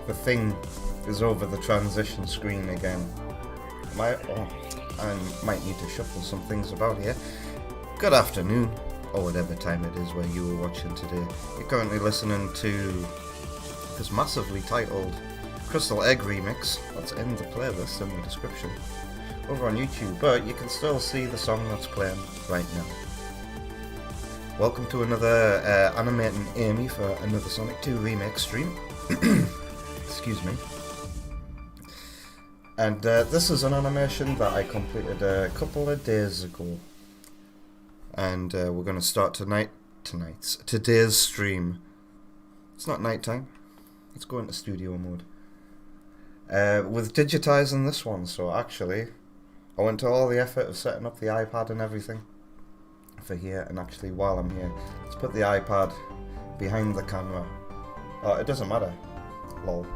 The thing is over the transition screen again. I might need to shuffle some things about here. Good afternoon, or whatever time it is where you were watching today. You're currently listening to this massively titled Crystal Egg remix. That's in the playlist in the description over on YouTube, but you can still see the song that's playing right now. Welcome to another Animating Amy for another Sonic 2 Remake stream. Excuse me. And this is an animation that I completed a couple of days ago. And we're going to start today's stream. It's not nighttime. Let's go into studio mode. With digitizing this one, so actually I went to all the effort of setting up the iPad and everything for here, and actually while I'm here, let's put the iPad behind the camera. Oh, it doesn't matter. Lol.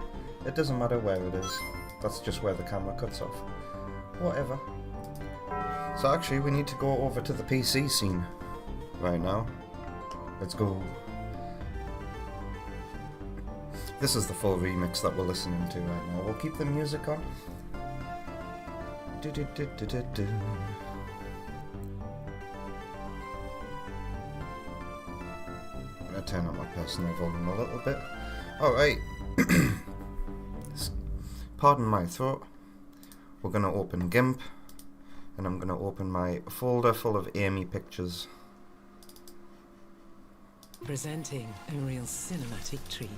It doesn't matter where it is. That's just where the camera cuts off. Whatever. So actually we need to go over to the PC scene right now. Let's go. This is the full remix that we're listening to right now. We'll keep the music on. Do-do-do-do-do-do. I'm gonna turn up my personal volume a little bit. Alright. Pardon my throat. We're gonna open GIMP, and I'm gonna open my folder full of Amy pictures. Presenting a real cinematic treat.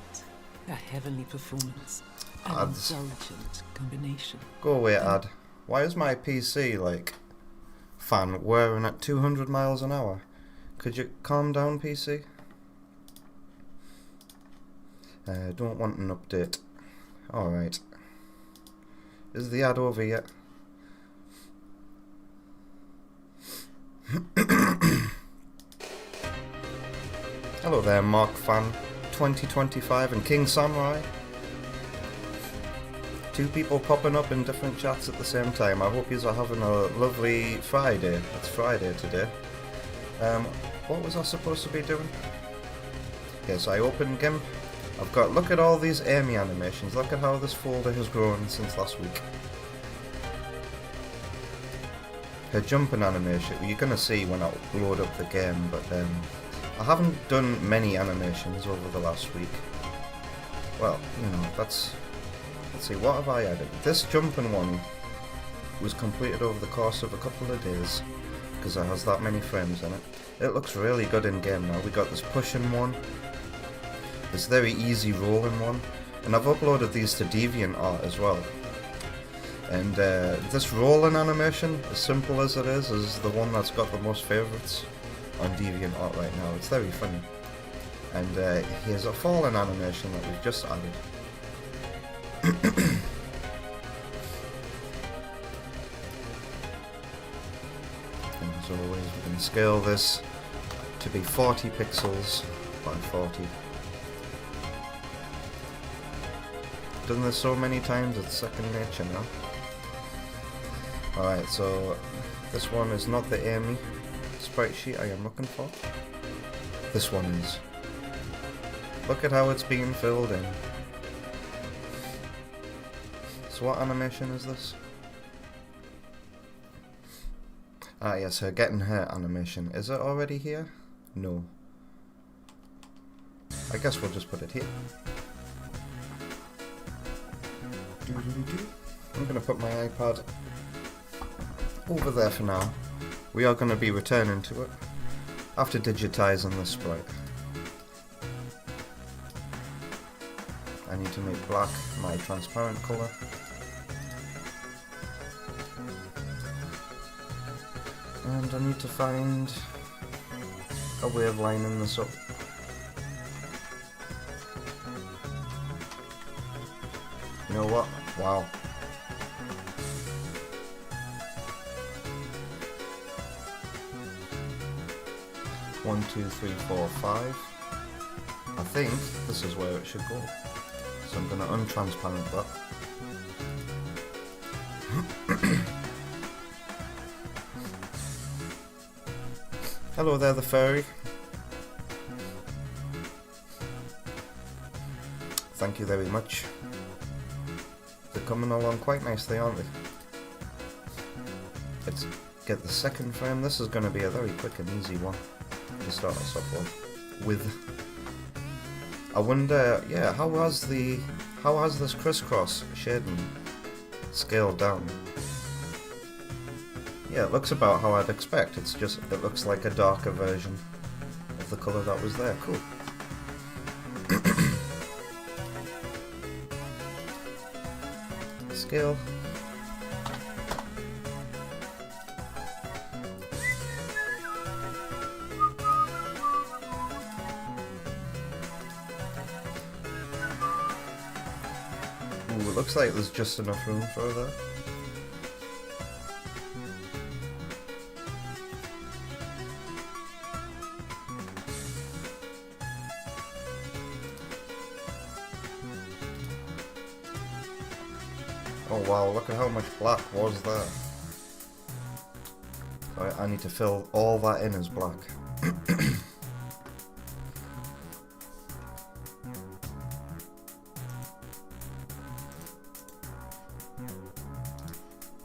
A heavenly performance. An Ads. indulgent combination. Go away, ad. Why is my PC, like, fan whirring at 200 miles an hour? Could you calm down, PC? Don't want an update. Alright. Is the ad over yet? Hello there, Mark Fan 2025 and King Samurai. Two people popping up in different chats at the same time. I hope you're having a lovely Friday. It's Friday today. What was I supposed to be doing? Yes, I opened GIMP. I've got, look at all these Amy animations. Look at how this folder has grown since last week. Her jumping animation, you're going to see when I load up the game, but I haven't done many animations over the last week. Well, you know, let's see, what have I added? This jumping one was completed over the course of a couple of days, because it has that many frames in it. It looks really good in game now. We got this pushing one, this very easy rolling one, and I've uploaded these to DeviantArt as well. And this rolling animation, as simple as it is the one that's got the most favourites on DeviantArt right now. It's very funny. And here's a falling animation that we've just added. And as always, we can scale this to be 40 pixels by 40. Done this so many times, it's second nature now. Alright, so this one is not the Amy sprite sheet I am looking for. This one is. Look at how it's being filled in. So what animation is this? Ah yes, her getting her animation. Is it already here? No. I guess we'll just put it here. I'm gonna put my iPad over there for now. We are going to be returning to it after digitizing the sprite. I need to make black my transparent colour. And I need to find a way of lining this up. You know what? Wow. One, two, three, four, five. I think this is where it should go. So I'm going to untransparent that. Hello there, the fairy. Thank you very much. They're coming along quite nicely, aren't they? Let's get the second frame. This is going to be a very quick and easy one to start us off with. I wonder, yeah, how has this crisscross shading scaled down? Yeah, it looks about how I'd expect. It's just, it looks like a darker version of the colour that was there. Cool. Scale. Ooh, it looks like there's just enough room for that. Oh wow, look at how much black was there. I need to fill all that in as black.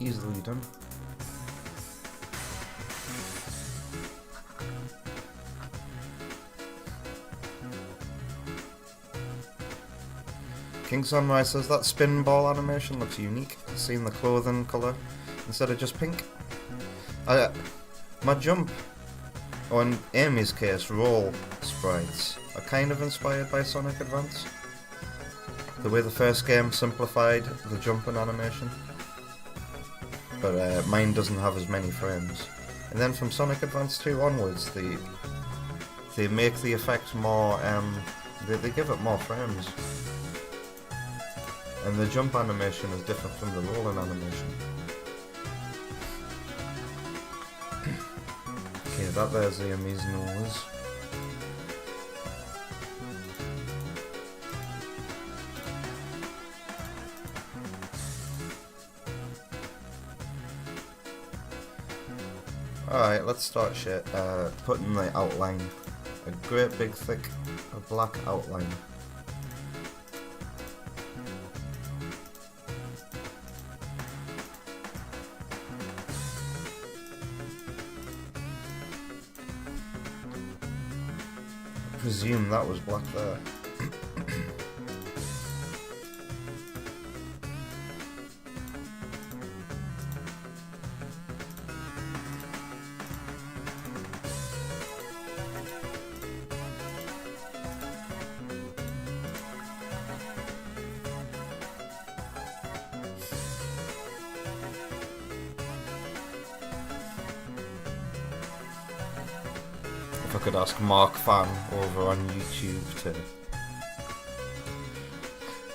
Easily done. King Sunrise says that spin ball animation looks unique. Seeing the clothing colour instead of just pink. My jump, or in Amy's case, roll sprites are kind of inspired by Sonic Advance. The way the first game simplified the jumping animation. But mine doesn't have as many frames. And then from Sonic Advance 2 onwards, they make the effect more, they give it more frames. And the jump animation is different from the rolling animation. Okay, that there's the amazing nose. Alright, let's start putting the outline. A great big thick black outline. I presume that was black there. If I could ask Mark Fan over on YouTube to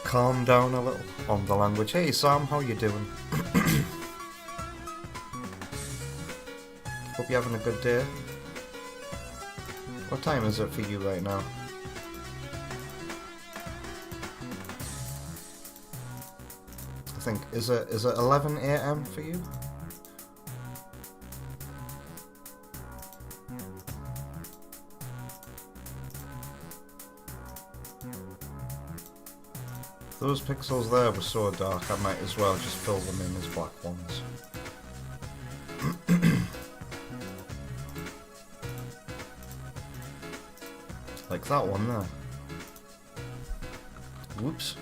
calm down a little on the language. Hey Sam, how you doing? Hope you're having a good day. What time is it for you right now? I think, is it 11 AM for you? Those pixels there were so dark, I might as well just fill them in as black ones. Like that one there. Whoops.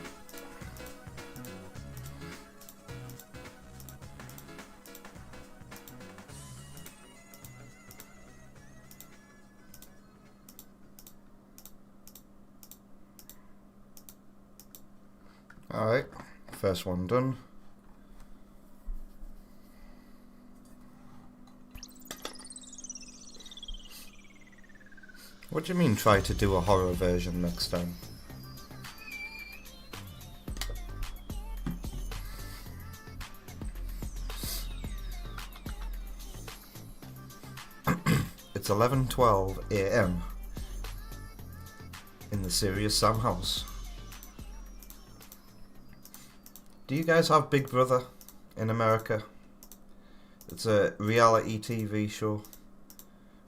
Alright, first one done. What do you mean try to do a horror version next time? It's 11:12 AM in the Serious Sam house. Do you guys have Big Brother in America? It's a reality TV show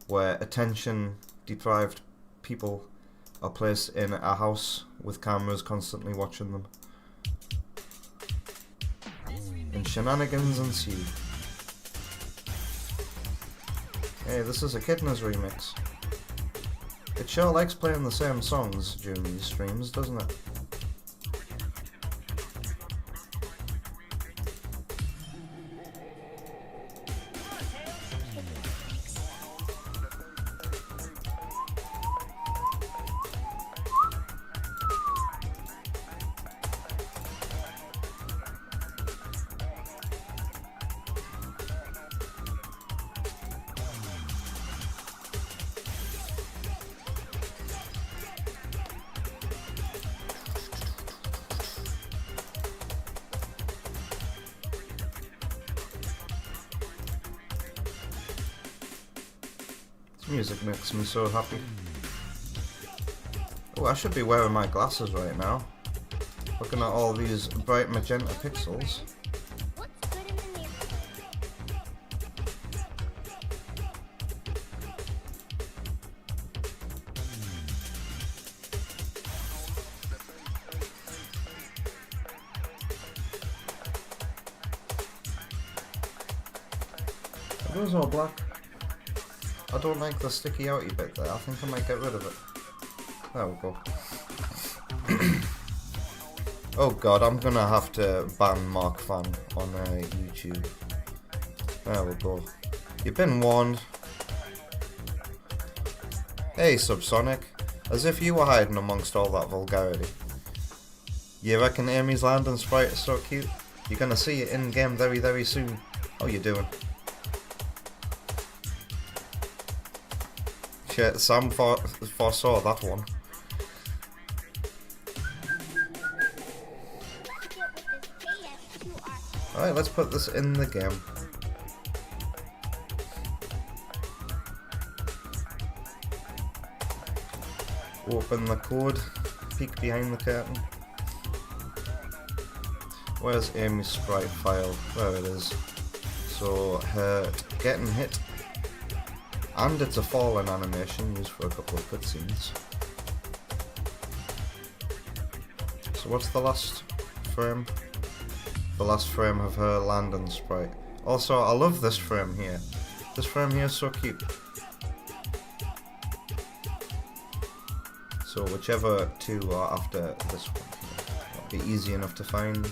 where attention deprived people are placed in a house with cameras constantly watching them. and shenanigans ensue. Hey, this is Echidna's remix. It sure likes playing the same songs during these streams, doesn't it? Music makes me so happy. Oh, I should be wearing my glasses right now. Looking at all these bright magenta pixels. Are those all black? I don't like the sticky outy bit there. I think I might get rid of it. There we go. Oh god, I'm gonna have to ban Mark Fan on YouTube. There we go. You've been warned. Hey Subsonic, as if you were hiding amongst all that vulgarity. You reckon Amy's landing sprite is so cute? You're gonna see it in game very, very soon. How you doing? Shit, Sam foresaw that one. Alright, let's put this in the game. Open the code, peek behind the curtain. Where's Amy's sprite file? There it is. So, her getting hit. And it's a fallen animation used for a couple of cutscenes. So what's the last frame? The last frame of her landing sprite. Also, I love this frame here. This frame here is so cute. So whichever two are after this one, it'll be easy enough to find.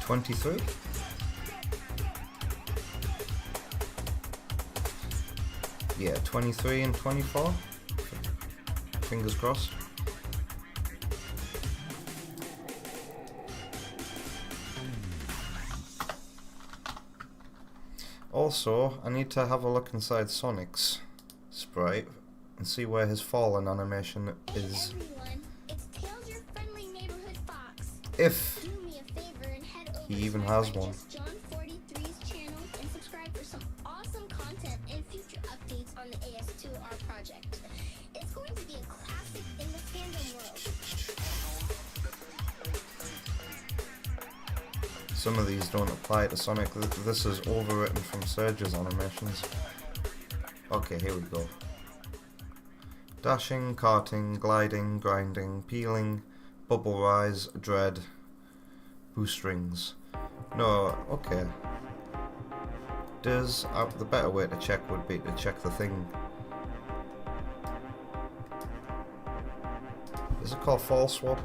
$23. Yeah, 23 and 24. Fingers crossed. Also, I need to have a look inside Sonic's sprite and see where his fallen animation is. If he even has one. On the AS2R project. It's going to be a classic in the fandom world. Some of these don't apply to Sonic. This is overwritten from Surge's animations. Okay, here we go. Dashing, karting, gliding, grinding, peeling, bubble rise, dread, boost rings. No, okay. Does the better way to check would be to check the thing. Is it called fall swap?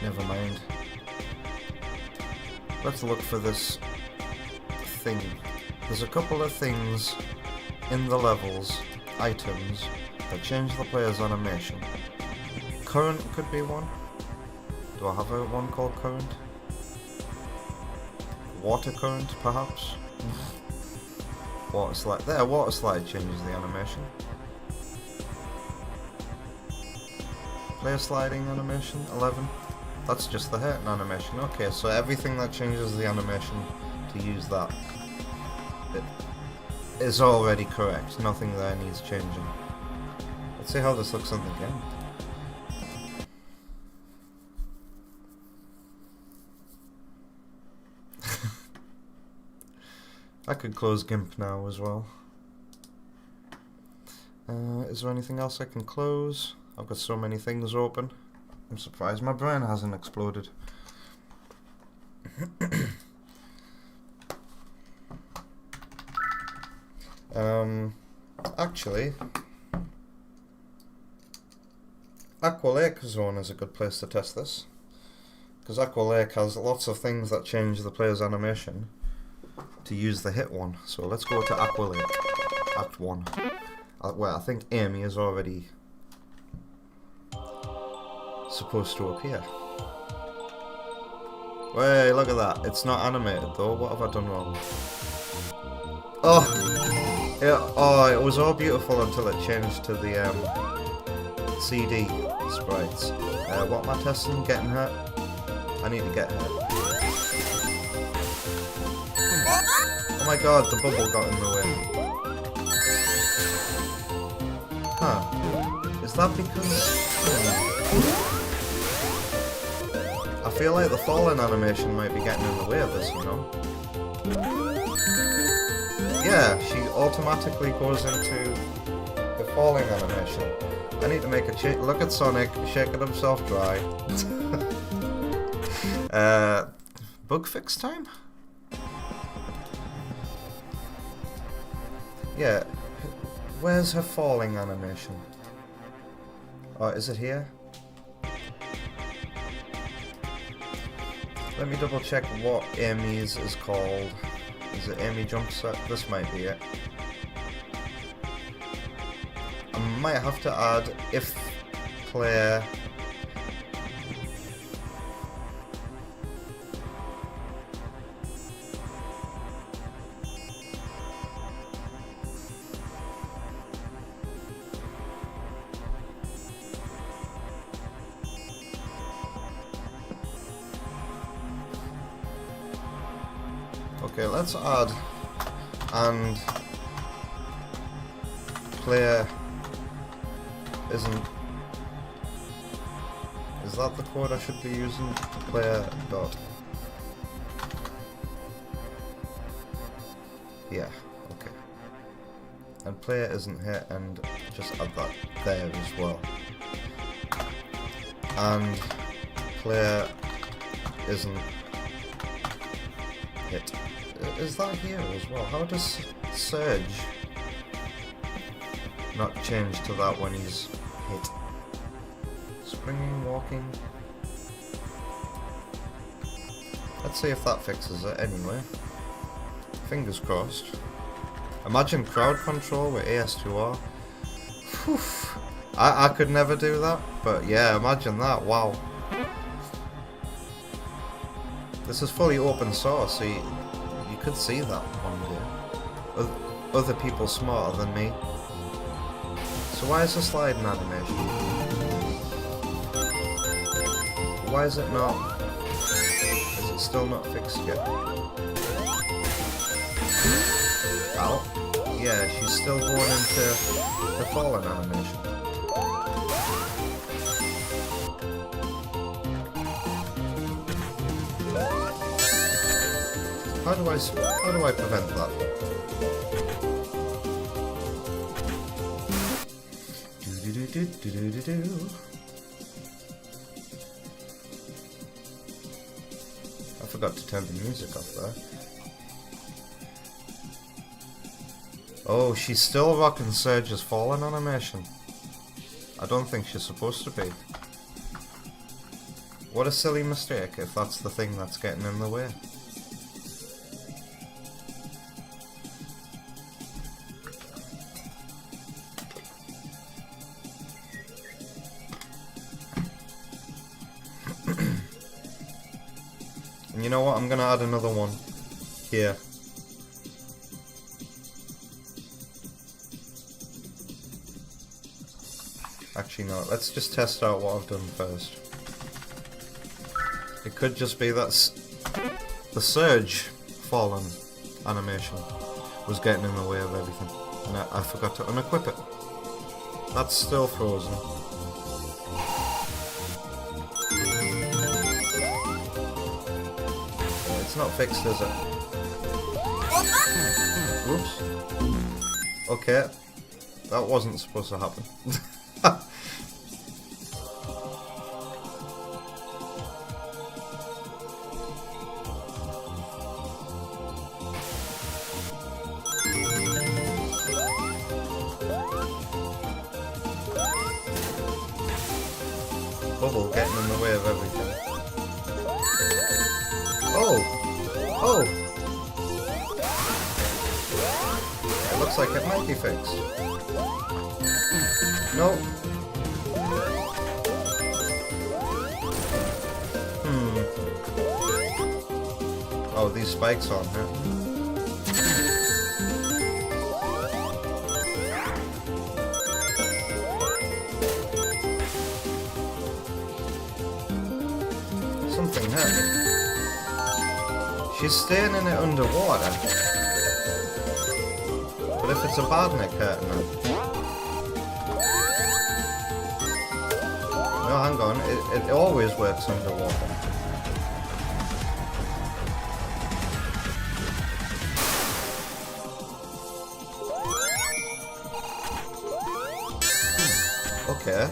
Never mind. Let's look for this thing. There's a couple of things in the levels, items, that change the player's animation. Current could be one. Do I have a one called current? Water current, perhaps? Water slide. There, water slide changes the animation. Player sliding animation, 11. That's just the hurting animation. Okay, so everything that changes the animation to use that is already correct. Nothing there needs changing. Let's see how this looks in the game. I could close GIMP now as well. Is there anything else I can close? I've got so many things open. I'm surprised my brain hasn't exploded. Actually, Aqua Lake Zone is a good place to test this, because Aqua Lake has lots of things that change the player's animation to use the hit one. So let's go to Aqua Lake, Act 1, where I think Amy is already supposed to appear. Hey, look at that. It's not animated though. What have I done wrong? Oh, it was all beautiful until it changed to the CD sprites. What am I testing? Getting hurt? I need to get hurt. Oh my god, the bubble got in the way. Huh. Is that because... I feel like the falling animation might be getting in the way of this, you know? Yeah, she automatically goes into the falling animation. I need to make a change. Look at Sonic shaking himself dry. Bug fix time? Yeah. Where's her falling animation? Oh, is it here? Let me double check what Amy's is called. Is it Amy Jump Set? This might be it. I might have to add if player okay, let's add and player isn't. Is that the code I should be using? Player dot. Yeah, okay. And player isn't here, and just add that there as well. And player isn't hit. Is that here as well? How does Surge not change to that when he's hit? Springing, walking. Let's see if that fixes it anyway. Fingers crossed. Imagine crowd control with AS2R. Whew. I could never do that, but yeah, imagine that. Wow. This is fully open source, so you could see that one day. Other people smarter than me. So why is the sliding animation? Why is it not? Is it still not fixed yet? Ow. Yeah, she's still going into the fallen animation. How do I prevent that? I forgot to turn the music off there. Oh, she's still rocking Surge's fallen animation. I don't think she's supposed to be. What a silly mistake if that's the thing that's getting in the way. And you know what? I'm gonna add another one here. Actually, no. Let's just test out what I've done first. It could just be that the Surge fallen animation was getting in the way of everything, and I forgot to unequip it. That's still frozen. It's not fixed, is it? Oops. Okay. That wasn't supposed to happen. Bubble getting in the way of everything. Oh! Oh! It looks like it might be fixed. No. Oh, these spikes on here. Something happened. She's staying in it underwater. But if it's a badnik curtain then... No, hang on. It always works underwater. Okay.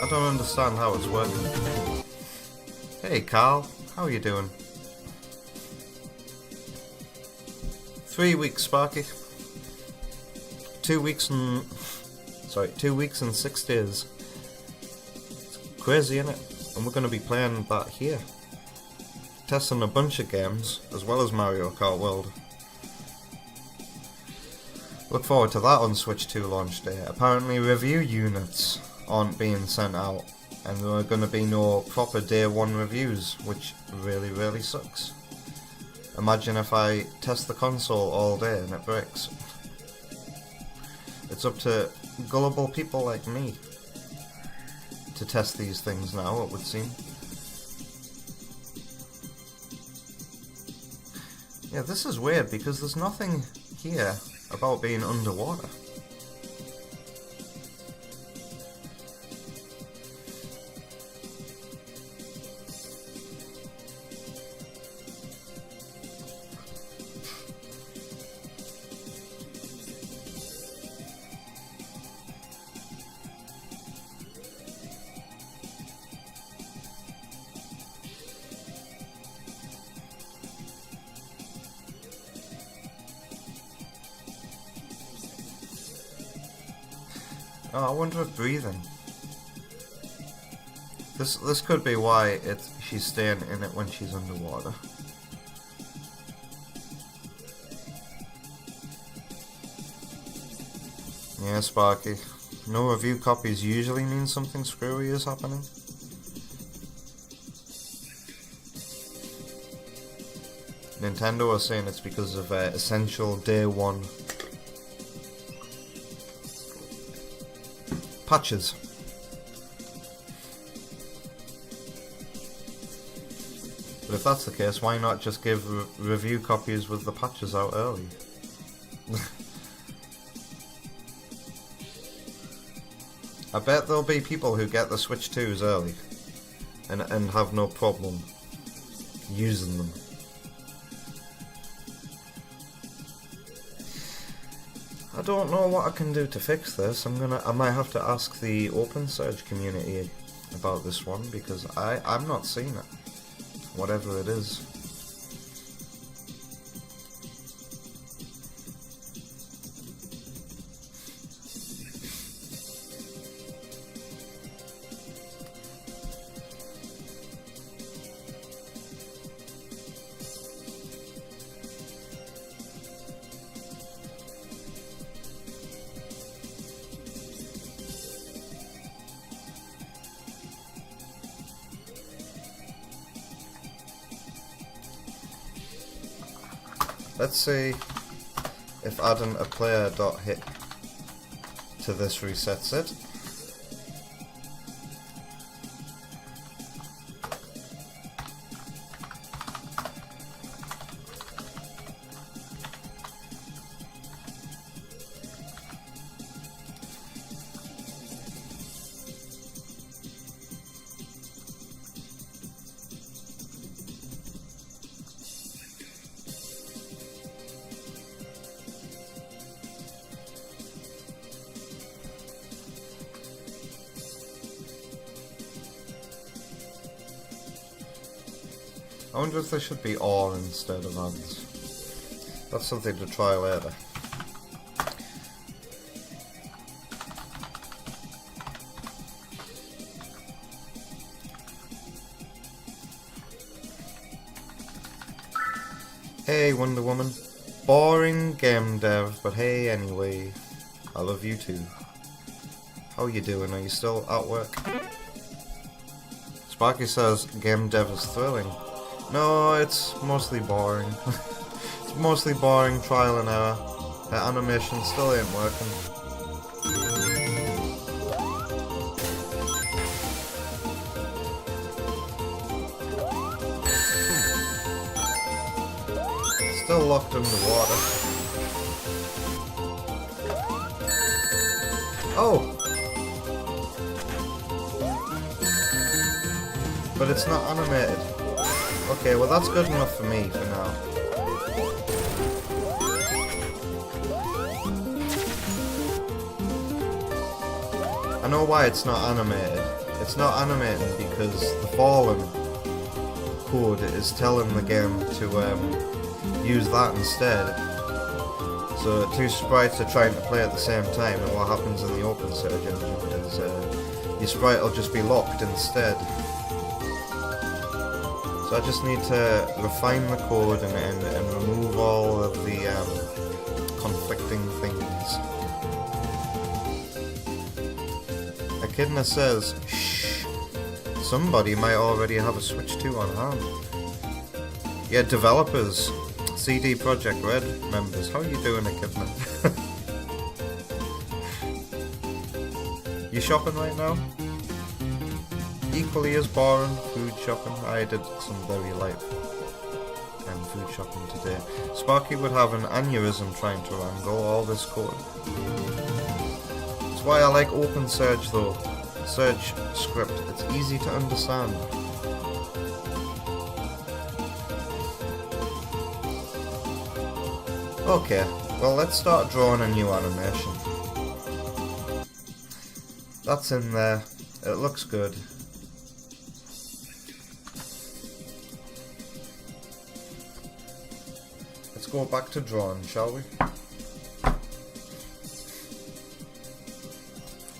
I don't understand how it's working. Hey Carl, how are you doing? 3 weeks, Sparky. 2 weeks and... Sorry, 2 weeks and 6 days. It's crazy, innit? And we're going to be playing that here. Testing a bunch of games, as well as Mario Kart World. Look forward to that on Switch 2 launch day. Apparently review units aren't being sent out, and there are going to be no proper day 1 reviews, which really, really sucks. Imagine if I test the console all day and it breaks. It's up to gullible people like me to test these things now, it would seem. Yeah, this is weird because there's nothing here about being underwater. Oh, I wonder if breathing. This could be why she's staying in it when she's underwater. Yeah, Sparky. No review copies usually mean something screwy is happening. Nintendo are saying it's because of essential day 1 patches. But if that's the case, why not just give review copies with the patches out early? I bet there'll be people who get the Switch 2s early and have no problem using them. I don't know what I can do to fix this. I might have to ask the OpenSurge community about this one because I'm not seeing it. Whatever it is. Let's see if adding a player dot hit to this resets it. I wonder if there should be or instead of ads. That's something to try later. Hey Wonder Woman. Boring game dev, but hey anyway. I love you too. How you doing? Are you still at work? Sparky says game dev is thrilling. No, it's mostly boring. It's mostly boring, trial and error. The animation still ain't working. Still locked in the water. Oh! But it's not animated. Okay, well that's good enough for me for now. I know why it's not animated. It's not animated because the Fallen code is telling the game to use that instead. So two sprites are trying to play at the same time, and what happens in the open surge engine is your sprite will just be locked instead. So I just need to refine the code and remove all of the conflicting things. Echidna says, shh, somebody might already have a Switch 2 on hand. Yeah, developers, CD Projekt Red members, how are you doing, Echidna? You shopping right now? Equally as boring, food shopping. I did some very light food shopping today. Sparky would have an aneurysm trying to wrangle all this code. That's why I like Open Surge though. Surge script, it's easy to understand. Okay, well let's start drawing a new animation. That's in there. It looks good. Let's go back to drawing, shall we?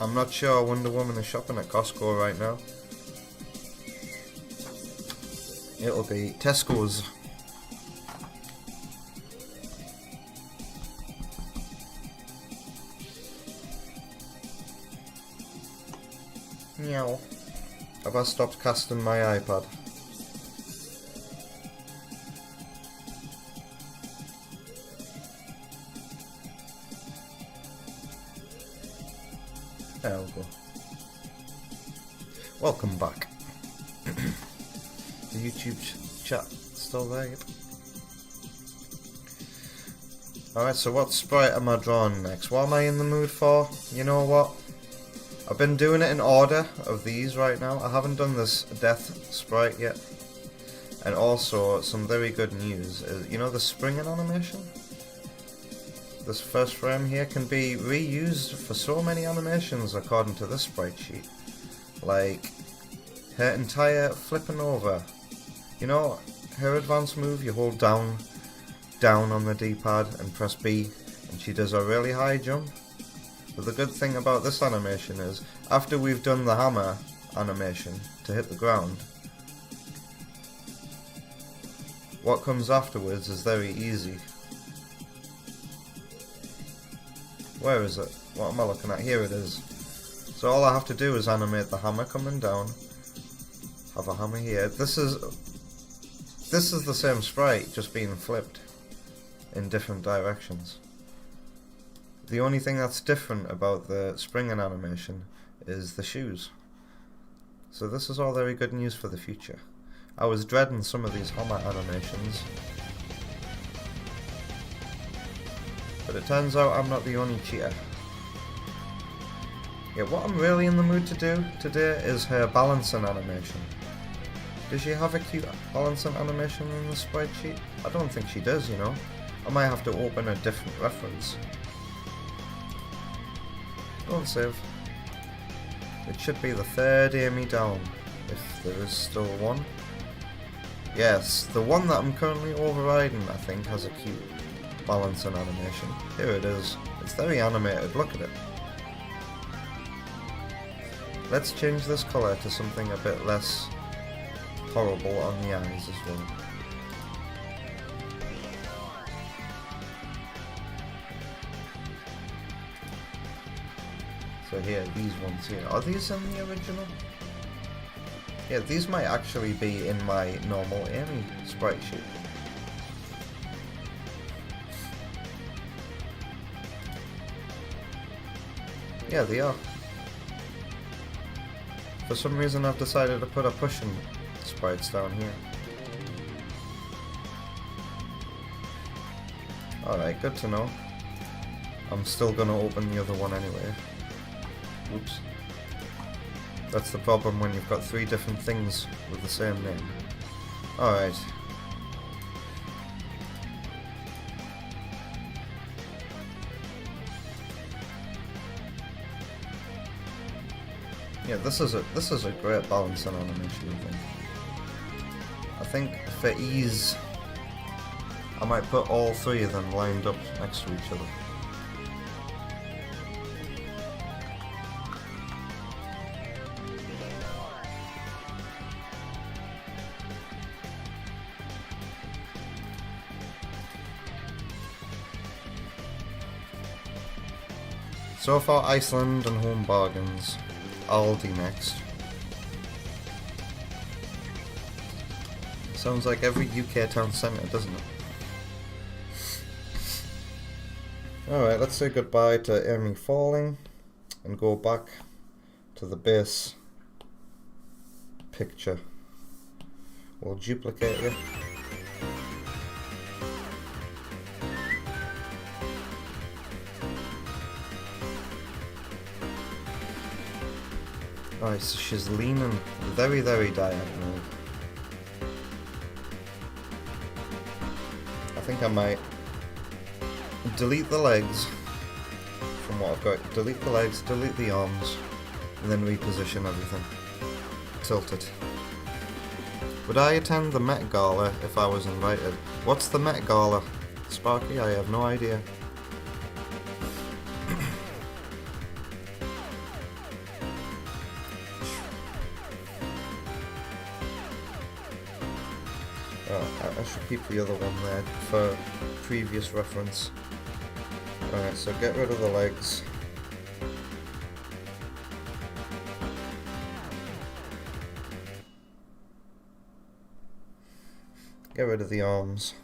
I'm not sure Wonder Woman is shopping at Costco right now. It'll be Tesco's. Meow. Have I stopped casting my iPad? There we go. Welcome back. The YouTube chat still there? Yep. Alright, so what sprite am I drawing next? What am I in the mood for? You know what? I've been doing it in order of these right now. I haven't done this death sprite yet. And also, some very good news is, you know the springing animation? This first frame here can be reused for so many animations according to this sprite sheet. Like, her entire flipping over. You know, her advanced move, you hold down on the D-pad and press B, and she does a really high jump. But the good thing about this animation is, after we've done the hammer animation to hit the ground, what comes afterwards is very easy. Where is it? What am I looking at? Here it is. So all I have to do is animate the hammer coming down. Have a hammer here. This is the same sprite, just being flipped in different directions. The only thing that's different about the springing animation is the shoes. So this is all very good news for the future. I was dreading some of these hammer animations, but it turns out I'm not the only cheater. Yeah, what I'm really in the mood to do today is her balancing animation. Does she have a cute balancing animation in the sprite sheet? I don't think she does, you know. I might have to open a different reference. Don't save. It should be the third Amy down, if there is still one. Yes, the one that I'm currently overriding, I think, has a cute balance and animation. Here it is. It's very animated, look at it. Let's change this colour to something a bit less horrible on the eyes as well. So here, these ones here. Are these in the original? Yeah, these might actually be in my normal Amy sprite sheet. Yeah, they are. For some reason I've decided to put a pushing sprites down here. Alright, good to know. I'm still gonna open the other one anyway. Oops. That's the problem when you've got 3 different things with the same name. Alright. Yeah, this is a great balance and animation, I think for ease, I might put all 3 of them lined up next to each other. So far, Iceland and Home Bargains. Aldi next. Sounds like every UK town centre, doesn't it? Alright, let's say goodbye to Amy Falling and go back to the base picture. We'll duplicate it. Alright, so she's leaning very, very diagonally. I think I might delete the legs from what I've got. Delete the legs, delete the arms, and then reposition everything. Tilt it. Would I attend the Met Gala if I was invited? What's the Met Gala? Sparky, I have no idea. I should keep the other one there for previous reference. Alright, so get rid of the legs. Get rid of the arms.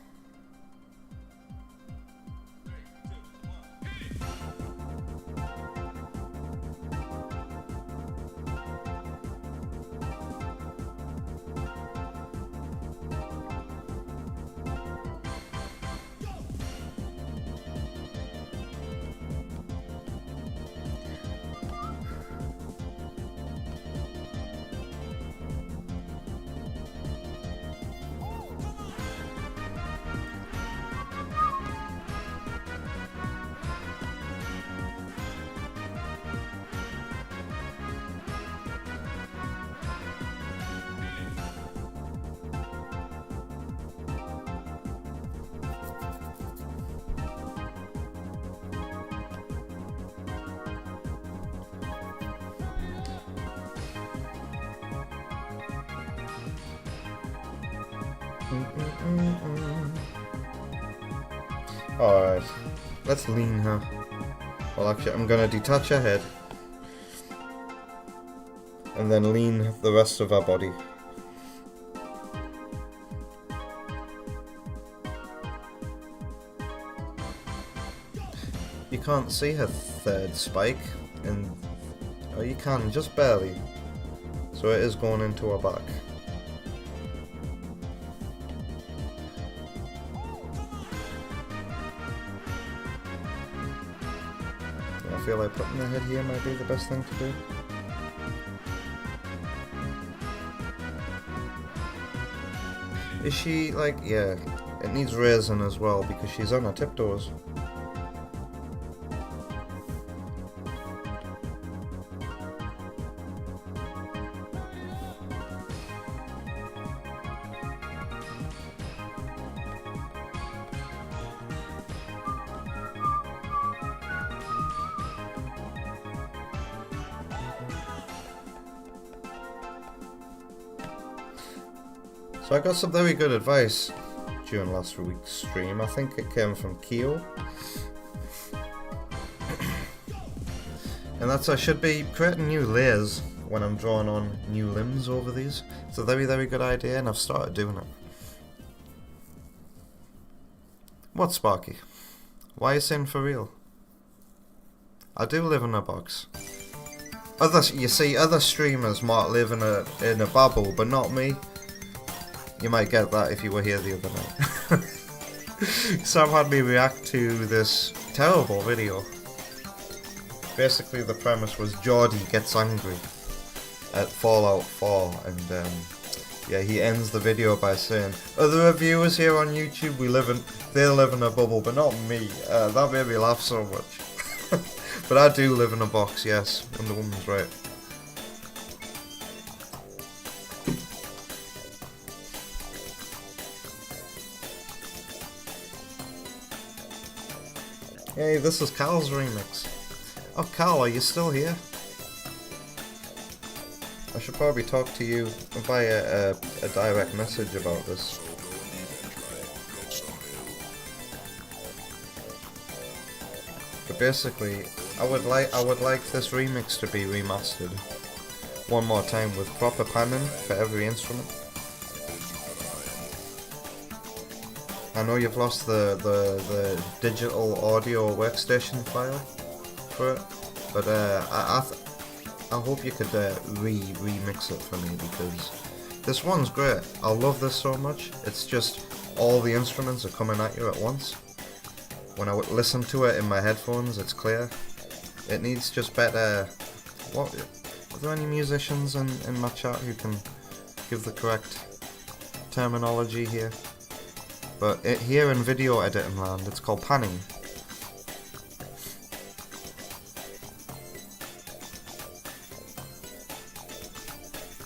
Alright, let's lean her. Well, actually, I'm gonna detach her head and then lean the rest of her body. You can't see her third spike, and oh, you can, just barely. So it is going into her back. I feel like putting the head here might be the best thing to do. Is she like, yeah, it needs raising as well because she's on her tiptoes. So I got some very good advice during last week's stream. I think it came from Keo. And that's I should be creating new layers when I'm drawing on new limbs over these. It's a very, very good idea, and I've started doing it. What, Sparky? Why are you saying for real? I do live in a box. You see, other streamers might live in a bubble, but not me. You might get that if you were here the other night. Sam had me react to this terrible video. Basically, the premise was Geordie gets angry at Fallout 4, and yeah, he ends the video by saying, "Other reviewers here on YouTube, they live in a bubble, but not me." That made me laugh so much. But I do live in a box, yes, and the woman's right. Hey, this is Cal's remix. Oh, Cal, are you still here? I should probably talk to you via a direct message about this. But basically, I would like this remix to be remastered one more time with proper panning for every instrument. I know you've lost the digital audio workstation file for it, but I hope you could remix it for me, because this one's great. I love this so much. It's just all the instruments are coming at you at once. When I listen to it in my headphones, it's clear. It needs just better. What? Are there any musicians in my chat who can give the correct terminology here? But here in video editing land, it's called panning.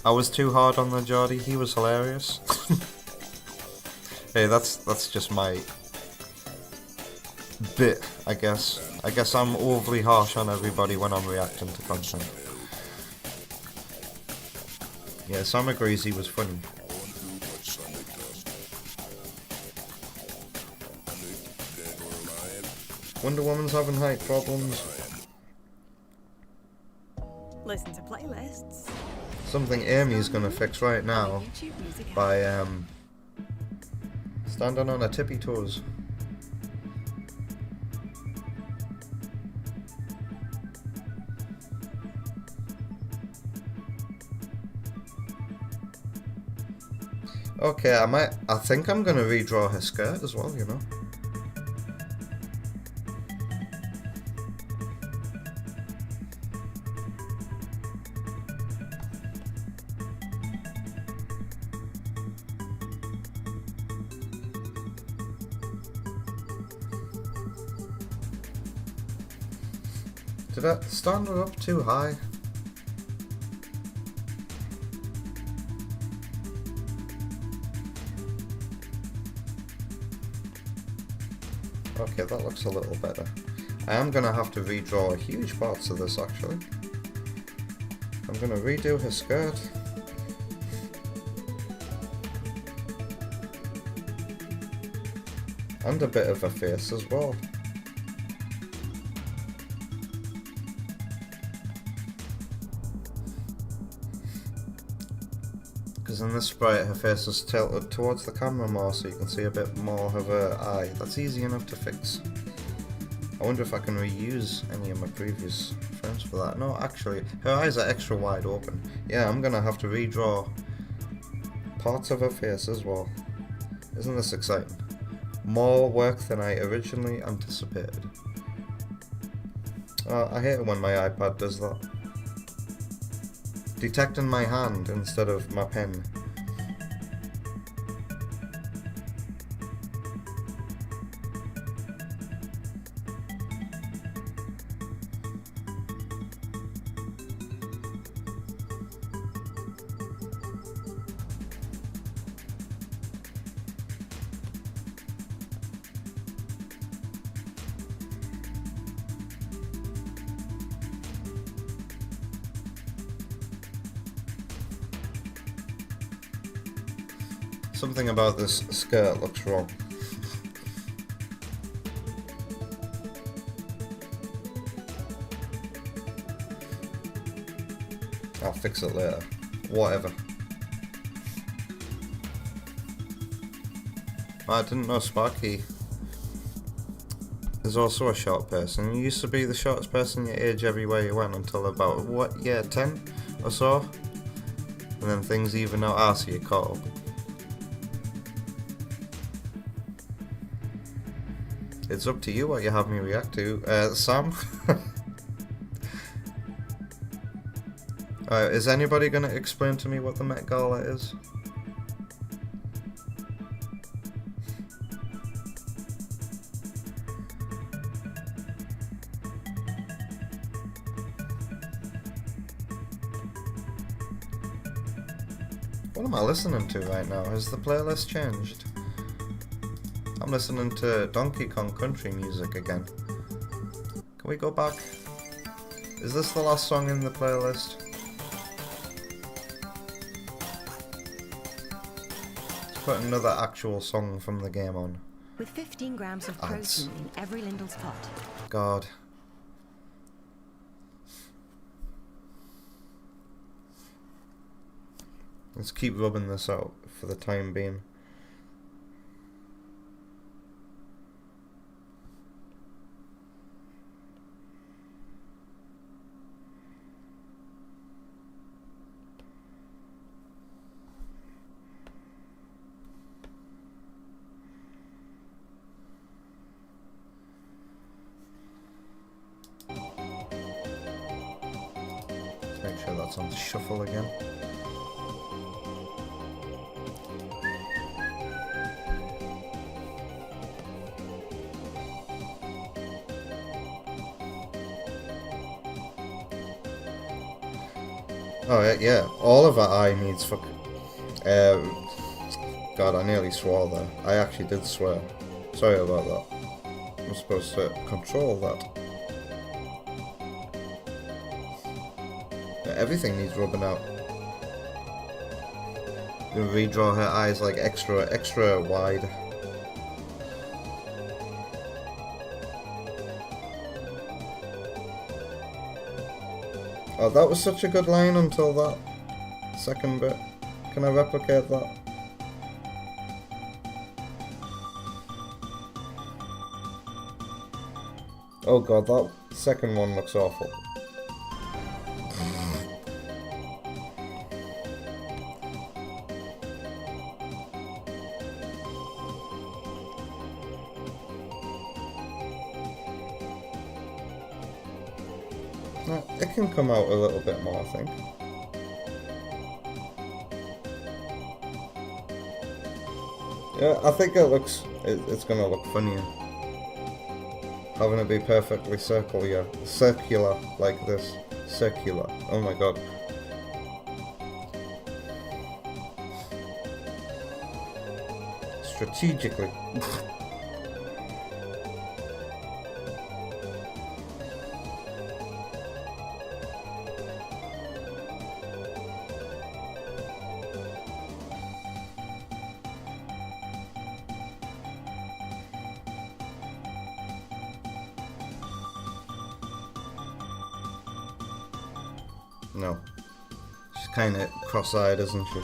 I was too hard on the Geordie, he was hilarious. Hey, that's just my bit, I guess. I guess I'm overly harsh on everybody when I'm reacting to content. Yeah, Sam agrees he was funny. Wonder Woman's having height problems. Listen to playlists. Something Amy's gonna fix right now by standing on her tippy toes. Okay, I think I'm gonna redraw her skirt as well, you know. Did I stand her up too high? Okay, that looks a little better. I am gonna have to redraw huge parts of this actually. I'm gonna redo her skirt. And a bit of her face as well. Because in this sprite her face is tilted towards the camera more, so you can see a bit more of her eye. That's easy enough to fix. I wonder if I can reuse any of my previous frames for that. No, actually, her eyes are extra wide open. Yeah, I'm gonna have to redraw parts of her face as well. Isn't this exciting? More work than I originally anticipated. I hate it when my iPad does that. Detecting my hand instead of my pen. Something about this skirt looks wrong. I'll fix it later. Whatever. I didn't know Sparky is also a short person. You used to be the shortest person your age everywhere you went until about, what, year 10 or so? And then things even out. Ah, so you caught up. It's up to you what you have me react to. Sam? Is anybody going to explain to me what the Met Gala is? What am I listening to right now? Has the playlist changed? I'm listening to Donkey Kong country music again. Can we go back? Is this the last song in the playlist? Let's put another actual song from the game on. With 15 grams of Ads. protein in every Lindell's pot. God. Let's keep rubbing this out for the time being. Let's make sure that's on shuffle again. Oh yeah, all of our eye needs fuck. God, I nearly swore there. I actually did swear. Sorry about that. I'm supposed to control that. Yeah, everything needs rubbing out. Gonna redraw her eyes like extra wide. Oh, that was such a good line until that second bit. Can I replicate that? Oh god, that second one looks awful. It can come out a little bit more, I think. Yeah, I think it's gonna look funnier. Having it be perfectly circular like this. Circular. Oh my god. Strategically. No. She's kind of cross-eyed, isn't she?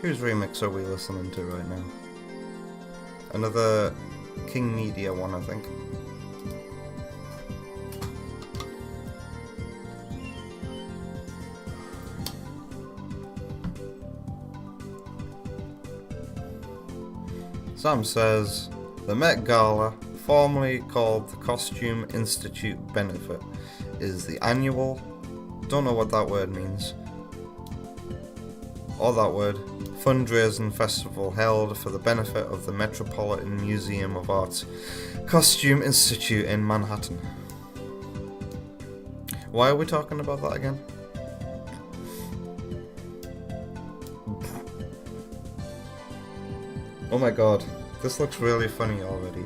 Whose remix are we listening to right now? Another King Media one, I think. Sam says, the Met Gala, formerly called the Costume Institute Benefit, is the annual, don't know what that word means, or that word, fundraising festival held for the benefit of the Metropolitan Museum of Art's Costume Institute in Manhattan. Why are we talking about that again? Oh my god, this looks really funny already.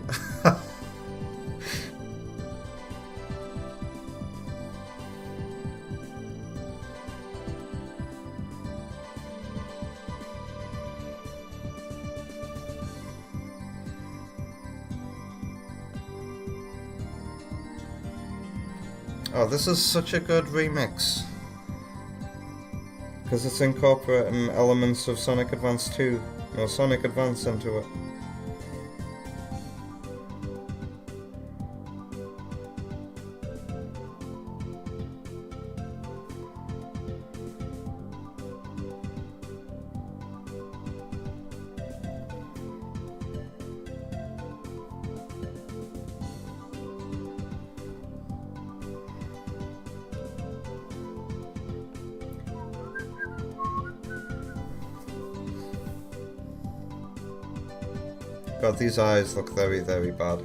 Oh, this is such a good remix. Because it's incorporating elements of Sonic Advance 2. No, Sonic Advance into it. God, these eyes look very, very bad.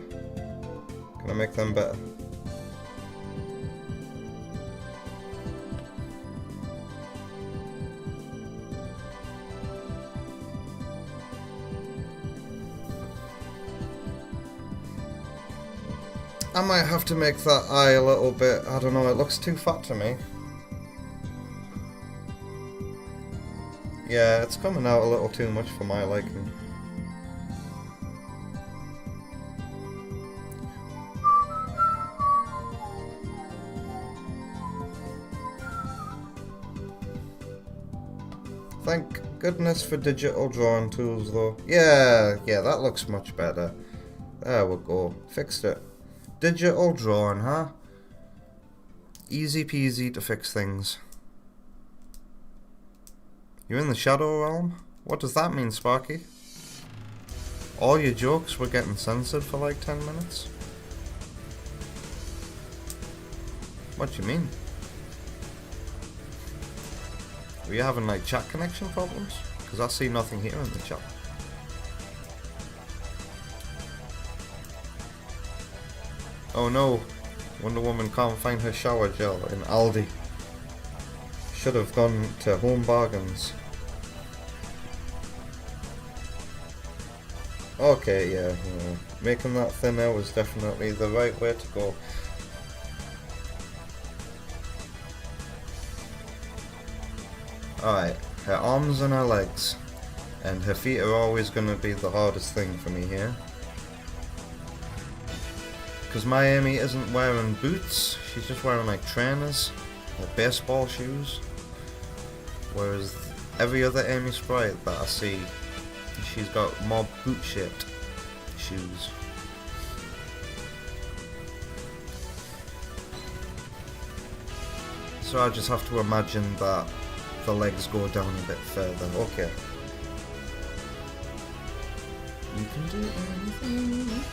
Can I make them better? I might have to make that eye a little bit, I don't know, it looks too fat to me. Yeah, it's coming out a little too much for my liking. Thank goodness for digital drawing tools though. Yeah, that looks much better. There we go. Fixed it. Digital drawing, huh? Easy peasy to fix things. You're in the Shadow Realm? What does that mean, Sparky? All your jokes were getting censored for like 10 minutes? What do you mean? Were you having like chat connection problems? Because I see nothing here in the chat. Oh no, Wonder Woman can't find her shower gel in Aldi. Should have gone to Home Bargains. Okay, yeah, making that thinner was definitely the right way to go. Alright, her arms and her legs. And her feet are always going to be the hardest thing for me here. Because my Amy isn't wearing boots, she's just wearing like trainers, like baseball shoes. Whereas every other Amy sprite that I see, she's got more boot-shaped shoes. So I just have to imagine that the legs go down a bit further. Okay. You can do anything.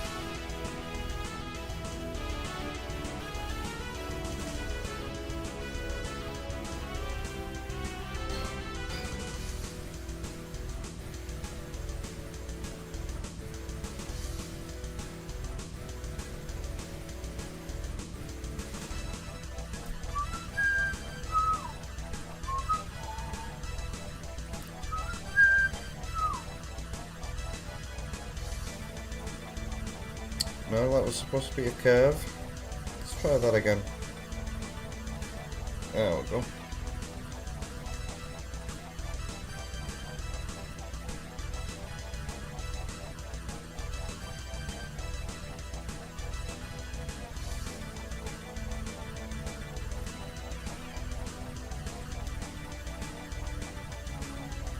No, that was supposed to be a curve. Let's try that again. There we go.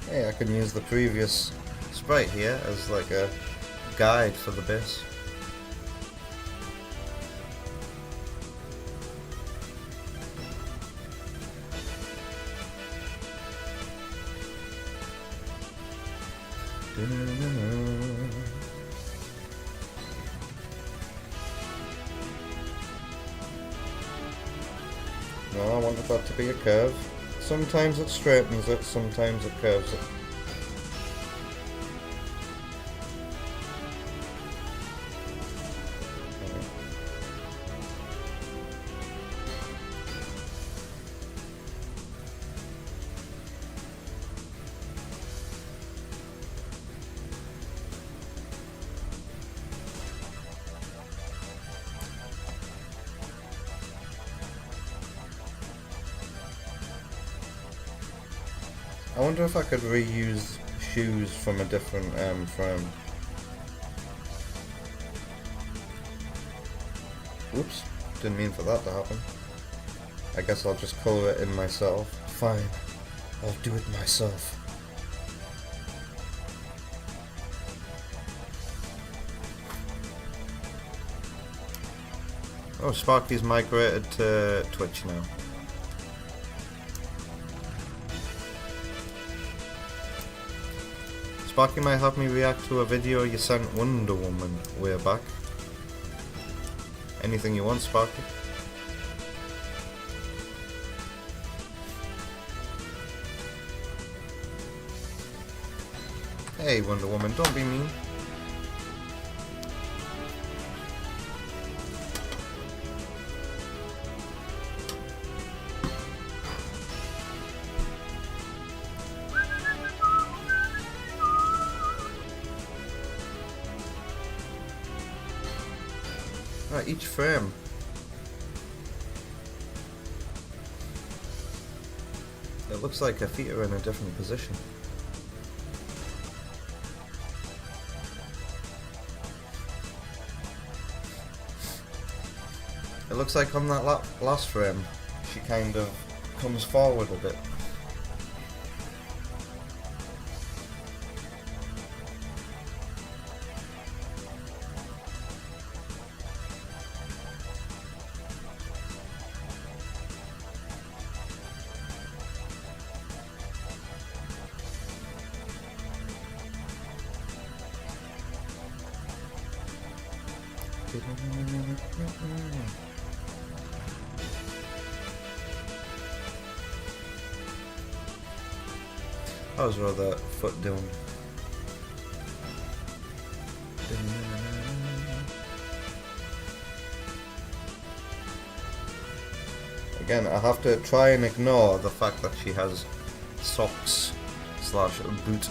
Hey, I can use the previous sprite here as like a guide for the base. No, I wanted that to be a curve. Sometimes it straightens it, sometimes it curves it. I wonder if I could reuse shoes from a different frame. Oops, didn't mean for that to happen. I guess I'll just colour it in myself. Fine, I'll do it myself. Oh, Sparky's migrated to Twitch now. Sparky might have me react to a video you sent Wonder Woman way back. Anything you want, Sparky? Hey, Wonder Woman, don't be mean. Right, each frame. It looks like her feet are in a different position. It looks like on that last frame, she kind of comes forward a bit. How's your other foot doing? Again, I have to try and ignore the fact that she has socks / boot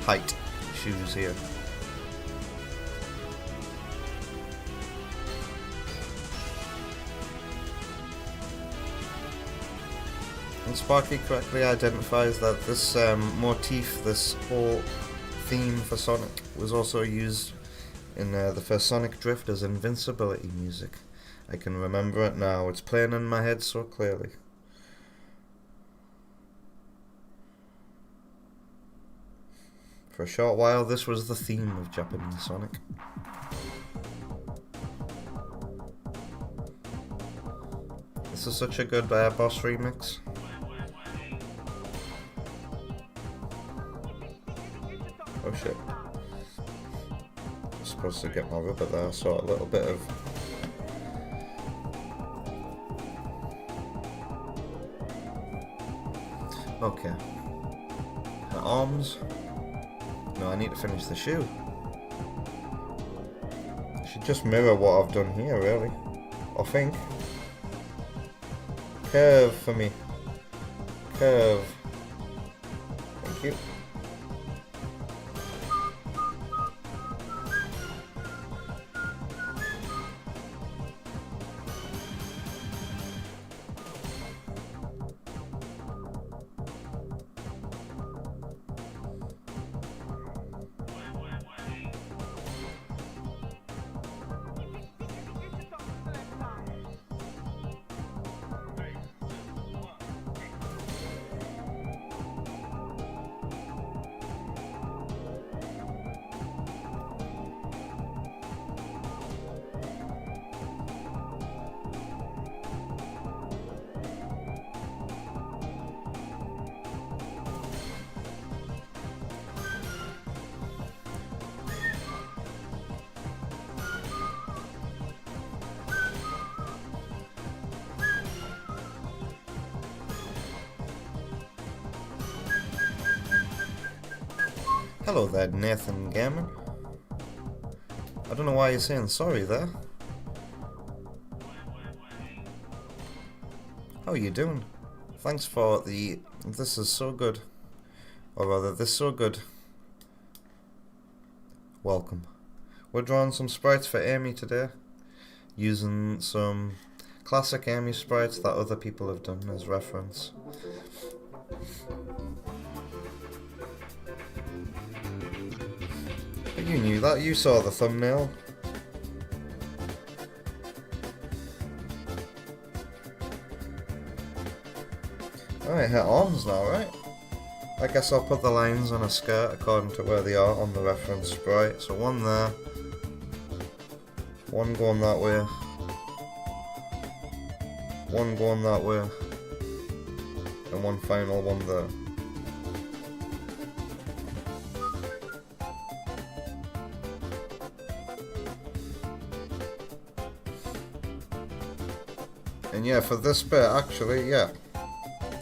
height shoes here. And Sparky correctly identifies that this motif, this whole theme for Sonic, was also used in the first Sonic Drift as invincibility music. I can remember it now, it's playing in my head so clearly. For a short while, this was the theme of Japanese Sonic. This is such a good boss remix. Oh shit. I'm supposed to get my rubber there, so a little bit of... Okay. The arms. No, I need to finish the shoe. I should just mirror what I've done here, really. I think. Curve for me. Curve. Thank you. Hello there, Nathan Gammon. I don't know why you're saying sorry there. How are you doing? Thanks for the... This is so good. Or rather, this so good. Welcome. We're drawing some sprites for Amy today. Using some classic Amy sprites that other people have done as reference. But you knew that, you saw the thumbnail. Alright, her arms now, right? I guess I'll put the lines on a skirt according to where they are on the reference sprite. So one there, one going that way, one going that way, and one final one there. And yeah, for this bit, actually, yeah,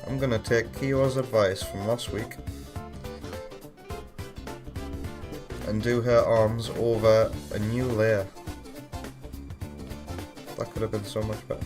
I'm gonna take Kyo's advice from last week and do her arms over a new layer. That could have been so much better.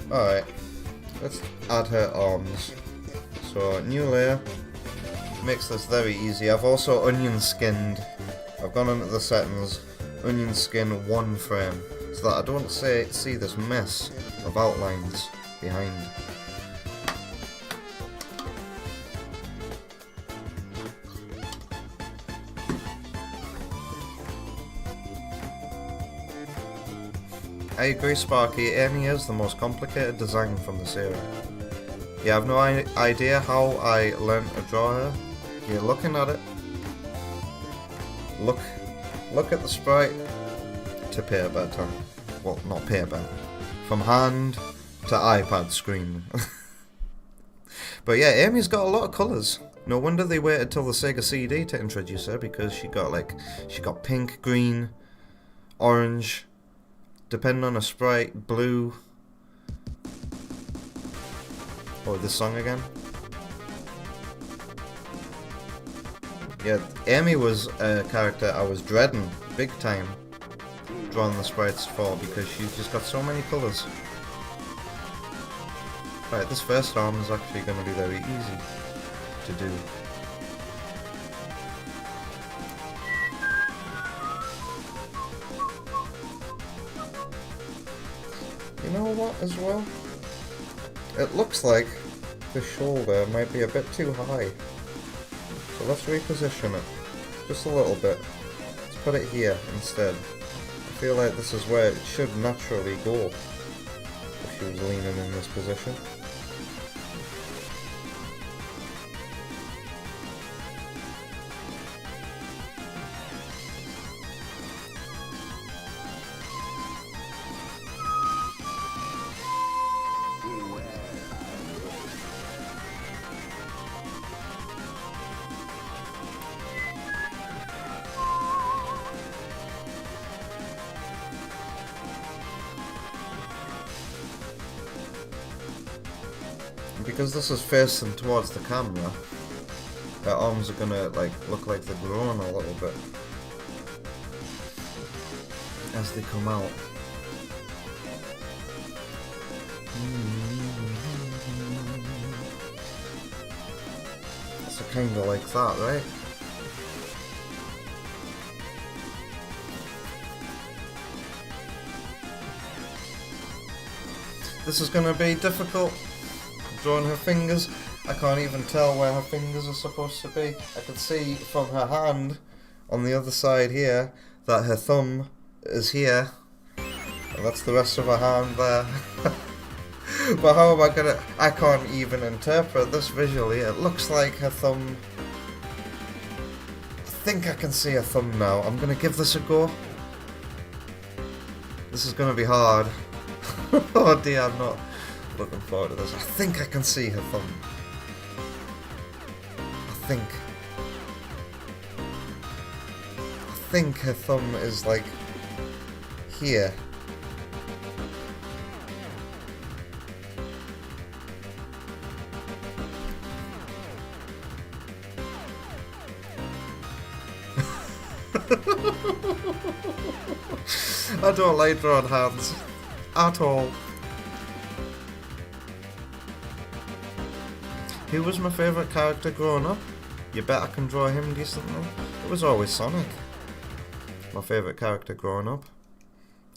Alright, let's add her arms. So, new layer, makes this very easy. I've also onion skinned, I've gone into the settings, onion skin 1 frame, so that I don't see this mess of outlines behind. I agree, Sparky, Amy is the most complicated design from this era. You have no idea how I learned to draw her. You're looking at it. Look at the sprite to paper to, well, not paper, from hand to iPad screen. But yeah, Amy's got a lot of colours. No wonder they waited till the Sega CD to introduce her, because she got pink, green, orange, depending on a sprite, blue. Oh, this song again? Yeah, Amy was a character I was dreading big time drawing the sprites for, because she's just got so many colours. Right, this first arm is actually going to be very easy to do. You know what, as well? It looks like the shoulder might be a bit too high. So let's reposition it. Just a little bit. Let's put it here instead. I feel like this is where it should naturally go if she was leaning in this position. Because this is facing towards the camera, their arms are gonna look like they're growing a little bit as they come out. So kinda like that, right? This is gonna be difficult. Drawing her fingers, I can't even tell where her fingers are supposed to be. I can see from her hand on the other side here that her thumb is here, and that's the rest of her hand there. But how am I gonna... I can't even interpret this visually. It looks like her thumb... I think I can see her thumb now. I'm gonna give this a go. This is gonna be hard. Oh dear, I'm not looking forward to this. I think I can see her thumb. I think her thumb is like here. I don't like drawing hands at all. Who was my favourite character growing up? You bet I can draw him decently. It was always Sonic. My favourite character growing up.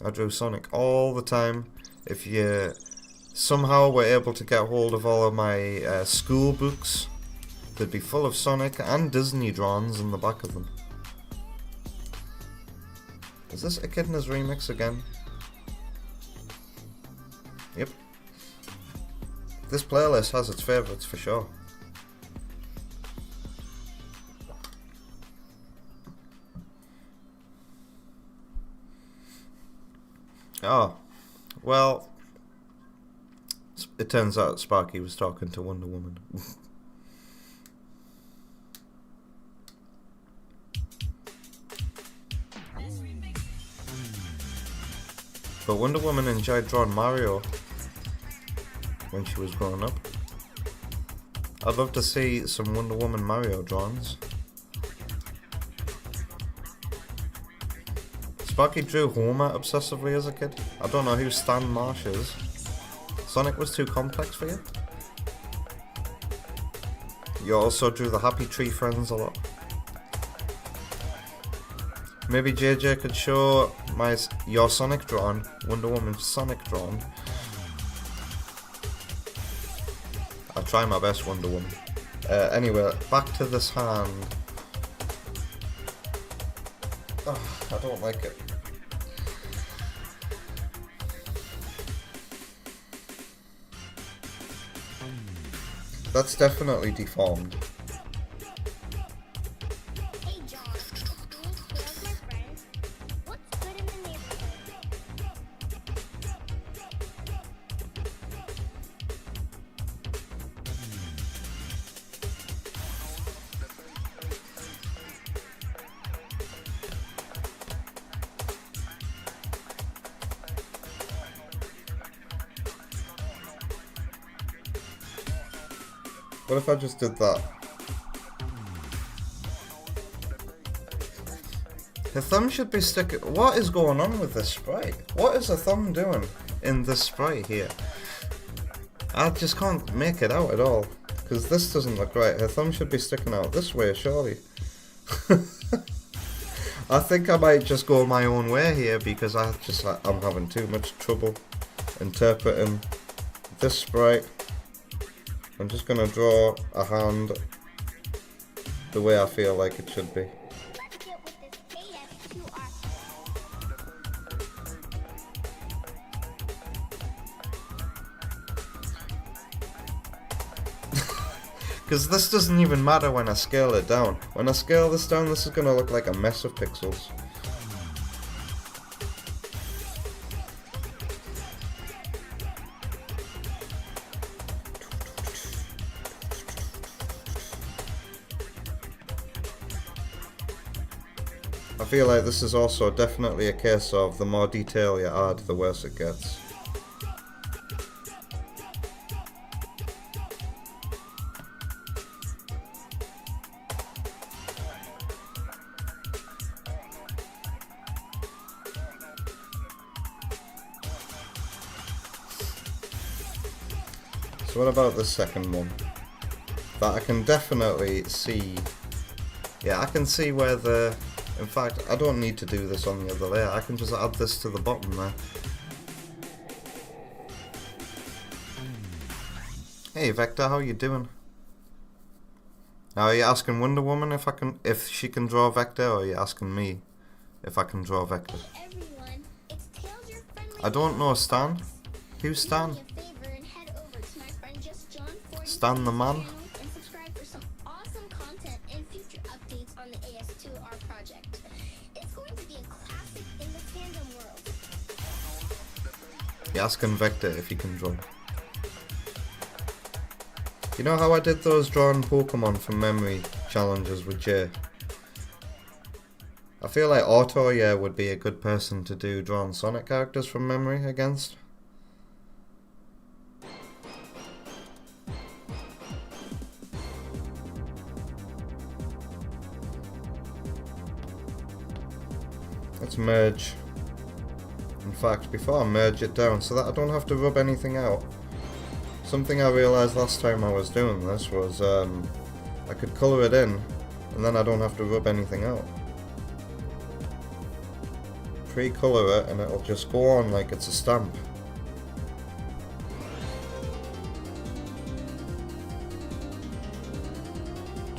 I drew Sonic all the time. If you somehow were able to get hold of all of my school books, they'd be full of Sonic and Disney drawings in the back of them. Is this Echidna's remix again? Yep. This playlist has its favourites for sure. Oh, well, it turns out Sparky was talking to Wonder Woman. But Wonder Woman enjoyed drawing Mario when she was growing up. I'd love to see some Wonder Woman Mario drawings. Sparky drew Homer obsessively as a kid. I don't know who Stan Marsh is. Sonic was too complex for you? You also drew the Happy Tree Friends a lot. Maybe JJ could show your Sonic drawing, Wonder Woman's Sonic drawing. I'll try my best, Wonder Woman. Anyway, back to this hand. Oh, I don't like it. That's definitely deformed. Hey John, where's my friend? What's good in the neighborhood? What if I just did that? Her thumb should be sticking. What is going on with this sprite? What is her thumb doing in this sprite here? I just can't make it out at all. Because this doesn't look right. Her thumb should be sticking out this way, surely. I think I might just go my own way here because I'm having too much trouble interpreting this sprite. I'm just gonna draw a hand the way I feel like it should be. Let's get with this AS2R. Because this doesn't even matter when I scale it down. When I scale this down, this is gonna look like a mess of pixels. I feel like this is also definitely a case of the more detail you add, the worse it gets. So what about the second one? That I can definitely see. Yeah, I can see where the... In fact, I don't need to do this on the other layer. I can just add this to the bottom there. Hey Vector, how you doing? Now, are you asking Wonder Woman if she can draw Vector, or are you asking me if I can draw Vector? Hey everyone, it's Tails, your friendly. I don't know Stan. Who's Stan? Do me a favor and head over to my friend Just John for Stan the man? and subscribe for some awesome content and future updates on the AS2R project. It's going to be a classic in the fandom world. You're asking Vector if he can draw. You know how I did those drawn Pokemon from memory challenges with Jay? I feel like Auto, yeah, would be a good person to do drawn Sonic characters from memory against. Let's merge. In fact, before I merge it down, so that I don't have to rub anything out. Something I realised last time I was doing this was I could colour it in, and then I don't have to rub anything out. Pre-colour it, and it'll just go on like it's a stamp.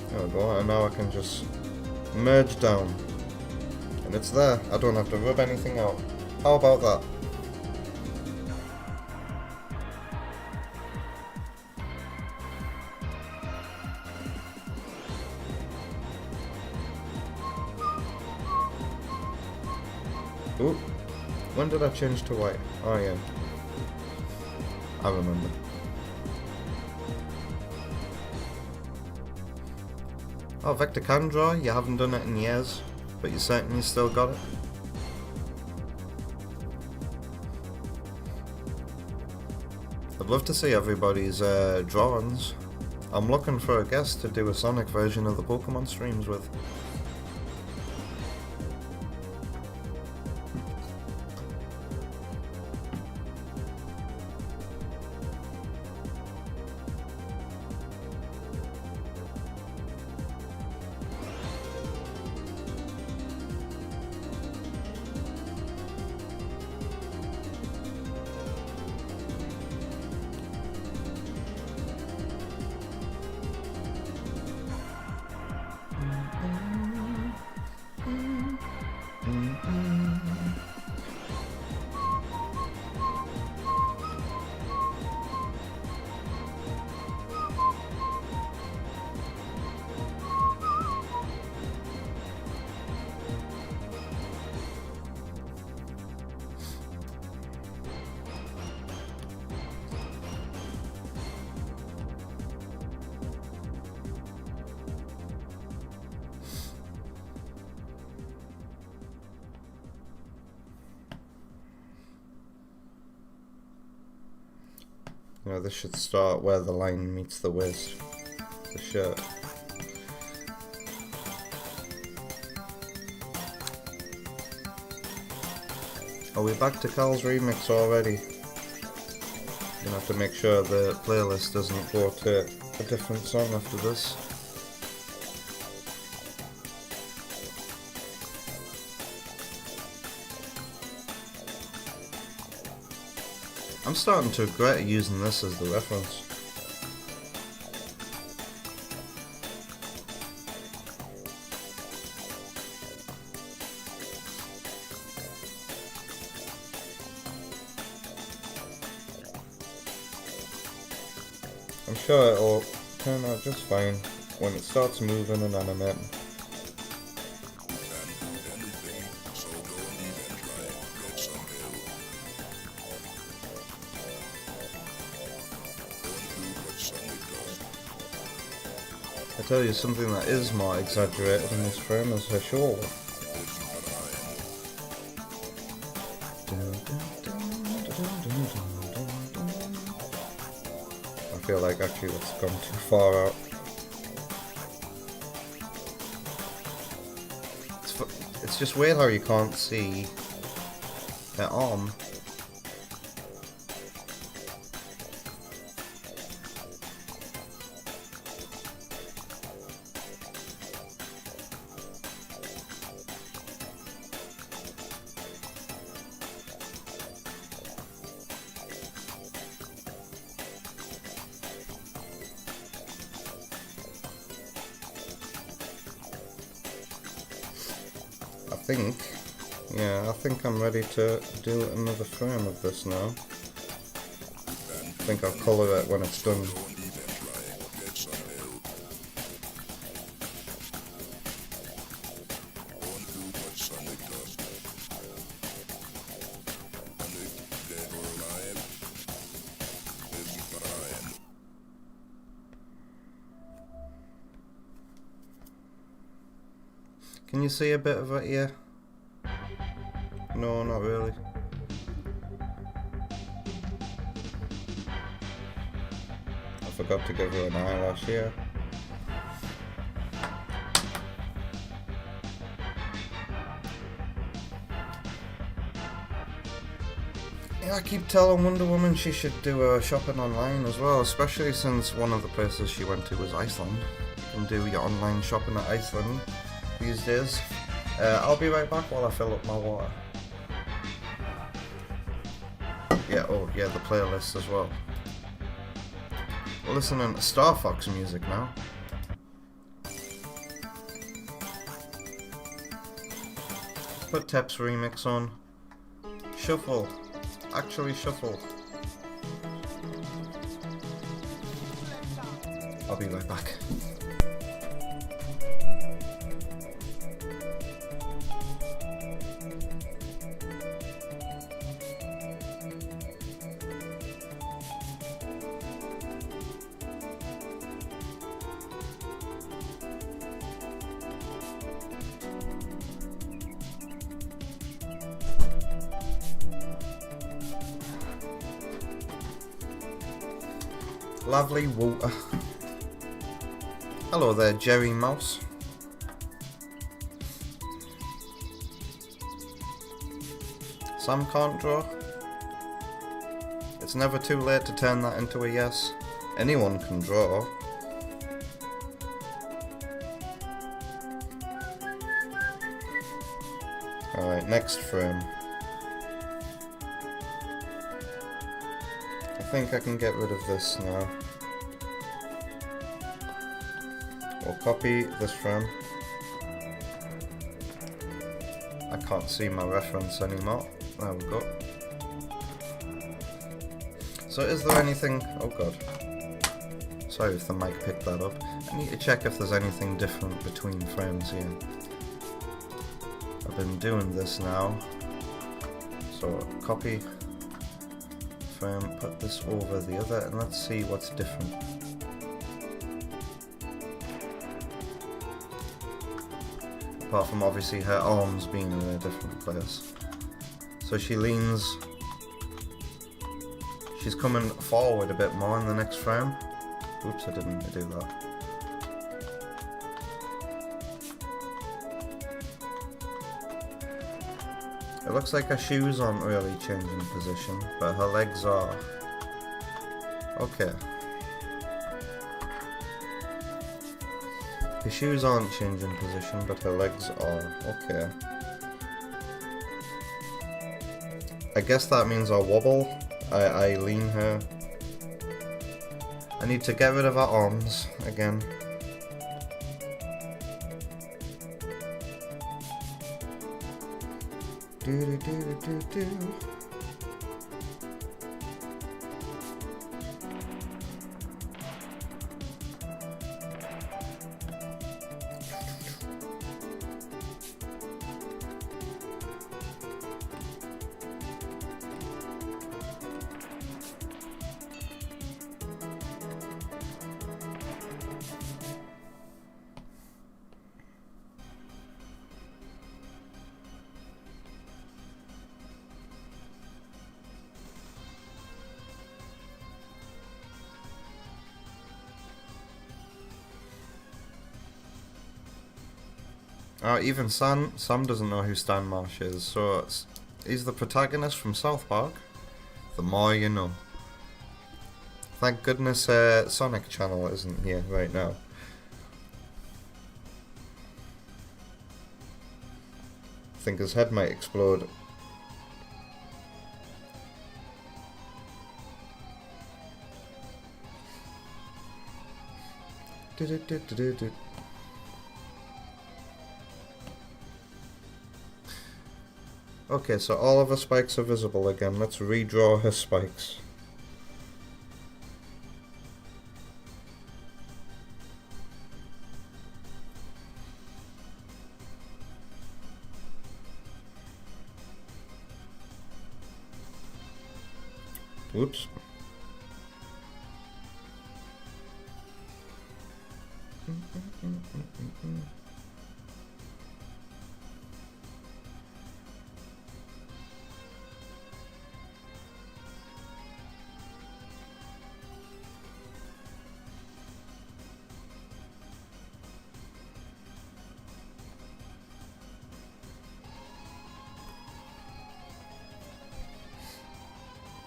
There we go, and now I can just merge down. And it's there, I don't have to rub anything out. How about that? Ooh, when did I change to white? Oh yeah, I remember. Oh, Vector can draw, you haven't done it in years, but you certainly still got it. I'd love to see everybody's drawings. I'm looking for a guest to do a Sonic version of the Pokemon streams with. You know, this should start where the line meets the waist. The shirt. Are we back to Cal's remix already? Gonna have to make sure the playlist doesn't go to a different song after this. I'm starting to regret using this as the reference. I'm sure it'll turn out just fine when it starts moving and animating. I tell you, something that is more exaggerated in this frame is her shoulder. I feel like actually that's gone too far out. It's just weird how you can't see her arm. I think I'm ready to do another frame of this now. I think I'll colour it when it's done. Can you see a bit of it here? No, not really. I forgot to give her an eyelash here. Yeah, I keep telling Wonder Woman she should do her shopping online as well, especially since one of the places she went to was Iceland. You can do your online shopping at Iceland these days. I'll be right back while I fill up my water. Yeah, oh yeah, the playlist as well. We're listening to Star Fox music now. Put Tep's remix on. Shuffle. Actually shuffle. I'll be right back. Lovely water. Hello there, Jerry Mouse. Sam can't draw. It's never too late to turn that into a yes. Anyone can draw. Alright, next frame. I think I can get rid of this now. We'll copy this frame. I can't see my reference anymore. There we go. So is there anything... oh god. Sorry if the mic picked that up. I need to check if there's anything different between frames here. I've been doing this now. So copy frame, put this over the other, and let's see what's different. Apart from obviously her arms being in a different place. So she leans... she's coming forward a bit more in the next frame. Oops, I didn't do that. It looks like her shoes aren't really changing position, but her legs are. Okay. Her shoes aren't changing position, but her legs are. Okay. I guess that means I wobble. I lean her. I need to get rid of her arms again. Do do do do do. Even Sam doesn't know who Stan Marsh is, so he's the protagonist from South Park. The more you know. Thank goodness Sonic Channel isn't here right now. I think his head might explode. Do-do-do-do-do-do. Okay, so all of her spikes are visible again. Let's redraw her spikes. Oops.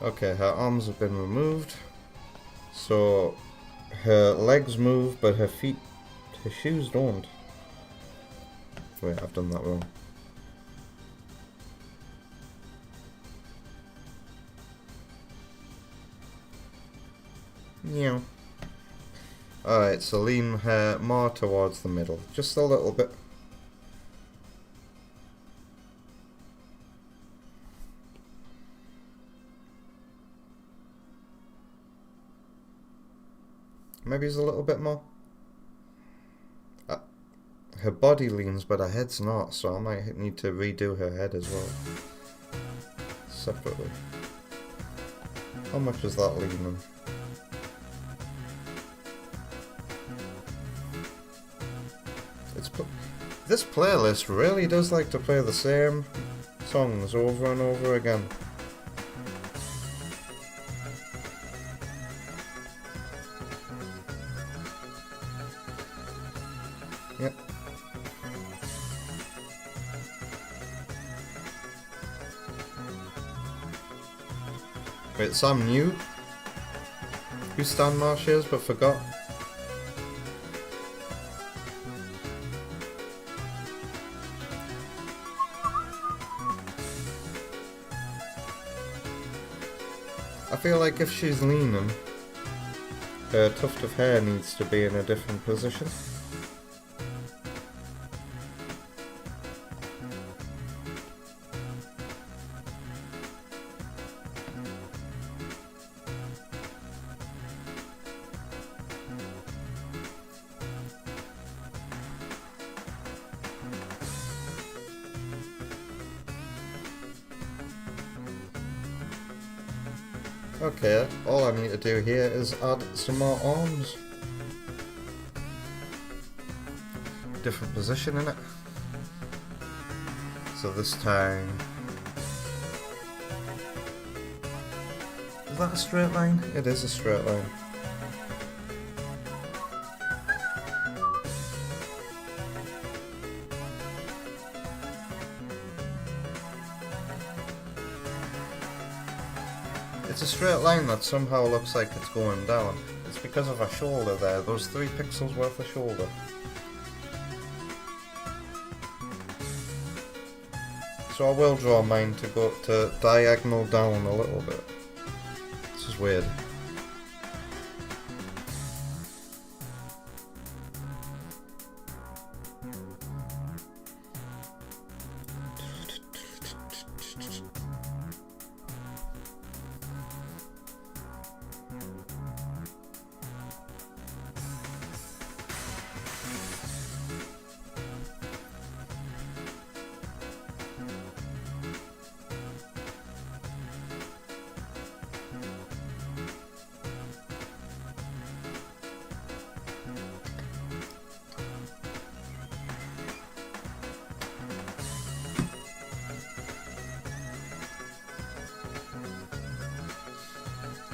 Okay, her arms have been removed. So her legs move, but her feet, her shoes don't. Wait, I've done that wrong. Yeah. Alright, so lean her more towards the middle. Just a little bit. Maybe it's a little bit more. Her body leans, but her head's not, so I might need to redo her head as well. Separately. How much is that leaning? This playlist really does like to play the same songs over and over again. Yep. Wait, Sam knew who Stan Marsh is but forgot? I feel like if she's leaning, her tuft of hair needs to be in a different position. Okay, all I need to do here is add some more arms. Different position in it. So this time... Is that a straight line? It is a straight line. It's a straight line that somehow looks like it's going down. It's because of her shoulder there, those 3 pixels worth of shoulder. So I will draw mine to go to diagonal down a little bit. This is weird.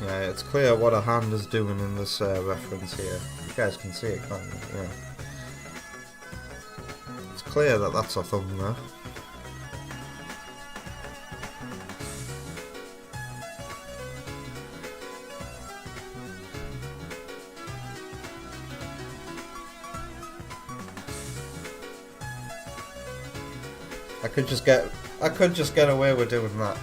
Yeah, it's clear what a hand is doing in this reference here. You guys can see it, can't you? Yeah. It's clear that that's a thumb there. I could just get away with doing that.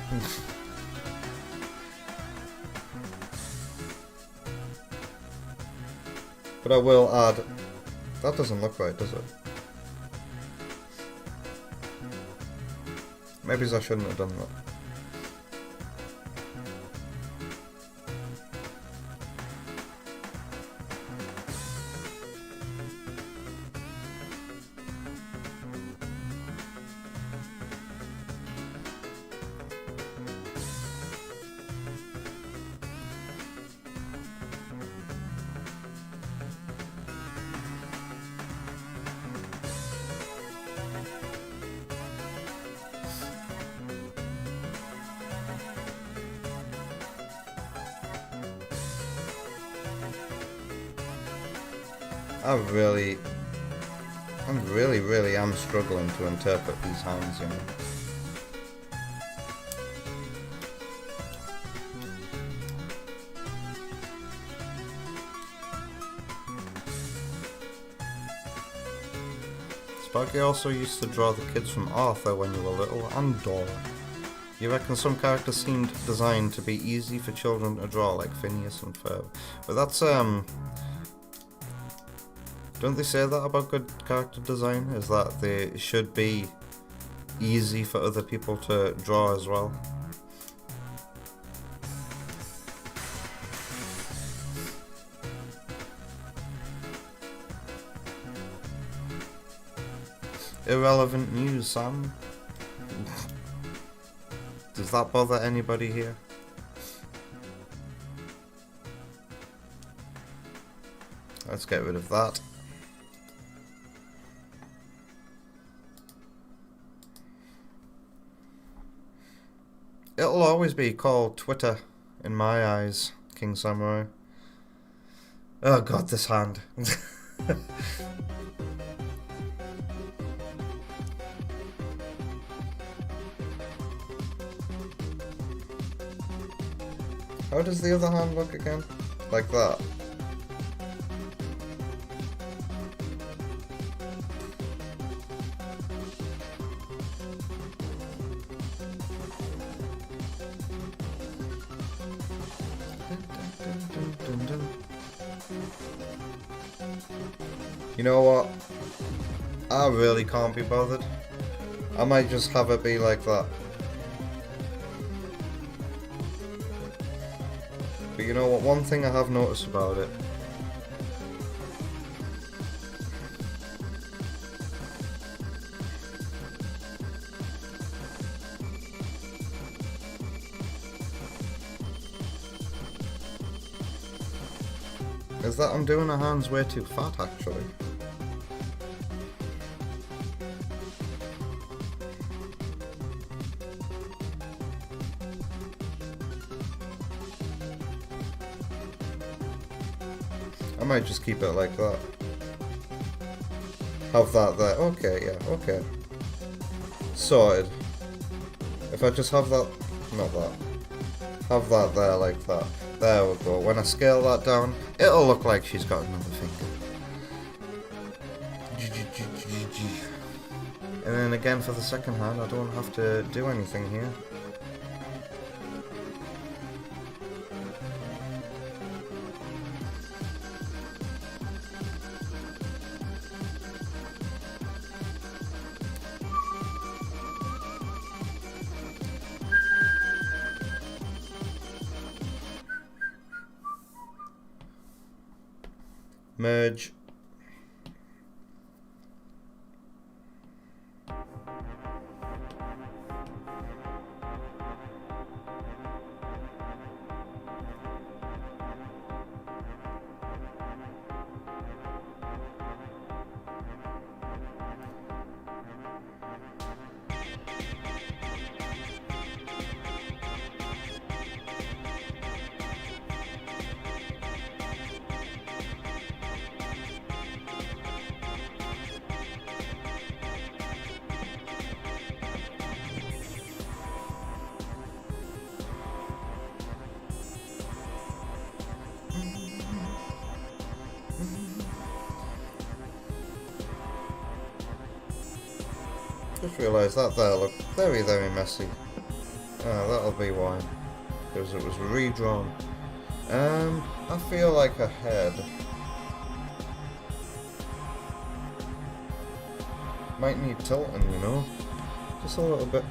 But I will add... That doesn't look right, does it? Maybe I shouldn't have done that. I really am struggling to interpret these hands, you know. Sparky also used to draw the kids from Arthur when you were little, and Dora. You reckon some characters seemed designed to be easy for children to draw, like Phineas and Ferb. But that's, don't they say that about good character design? Is that they should be easy for other people to draw as well? Irrelevant news, Sam. Does that bother anybody here? Let's get rid of that. It'll always be called Twitter in my eyes, King Samurai. Oh god, this hand. How does the other hand look again? Like that. You know what? I really can't be bothered. I might just have it be like that. But you know what, one thing I have noticed about it is that I'm doing her hands way too fat, actually. I might just keep it like that. Have that there. Okay, yeah, okay. Sorted. If I just have that, not that. Have that there like that. There we go. When I scale that down, it'll look like she's got another finger. And then again for the second hand, I don't have to do anything here. Merge. Just realised that there looked very, very messy. Ah, that'll be why. Because it was redrawn. I feel like a head might need tilting, you know? Just a little bit.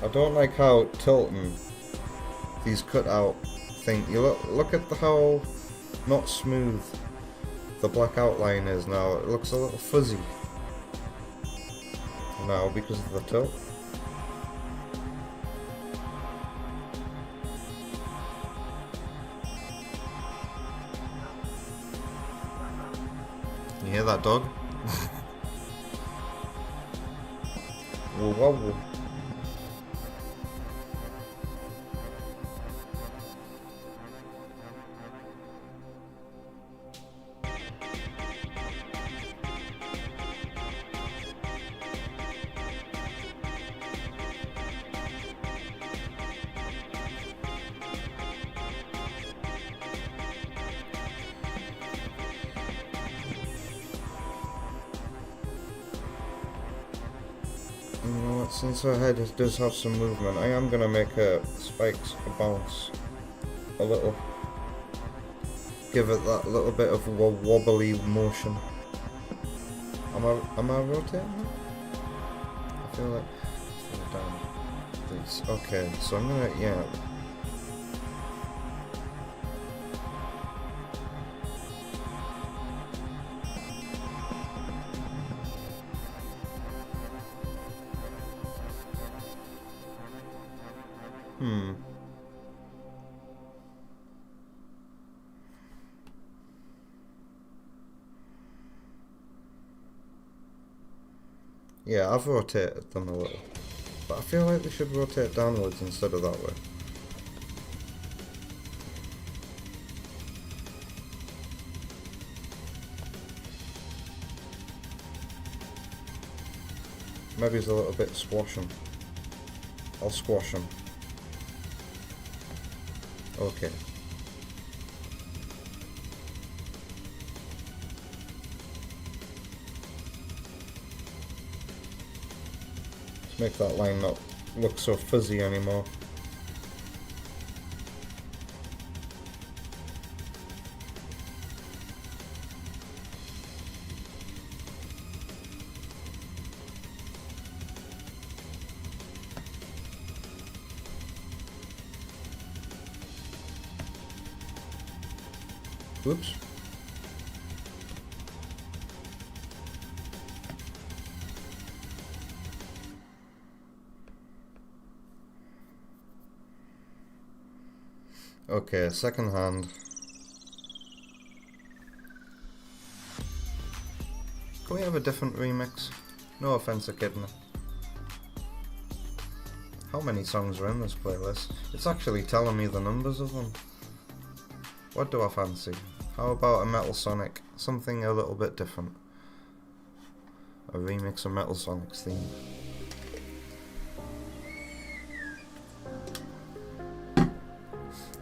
I don't like how tilting these cutout thing. You look at how not smooth the black outline is now. It looks a little fuzzy now because of the tilt. You hear that dog? Whoa, whoa, whoa. You know what, since her head does have some movement, I am gonna make her spikes bounce a little. Give it that little bit of a wobbly motion. Am I rotating? I feel like down. Please. Okay, so I'm gonna Yeah, I've rotated them a little. But I feel like they should rotate downwards instead of that way. Maybe it's a little bit squashing. I'll squash them. Okay. Make that line not look so fuzzy anymore. Oops. Okay, second hand. Can we have a different remix? No offense, Echidna. How many songs are in this playlist? It's actually telling me the numbers of them. What do I fancy? How about a Metal Sonic? Something a little bit different. A remix of Metal Sonic's theme.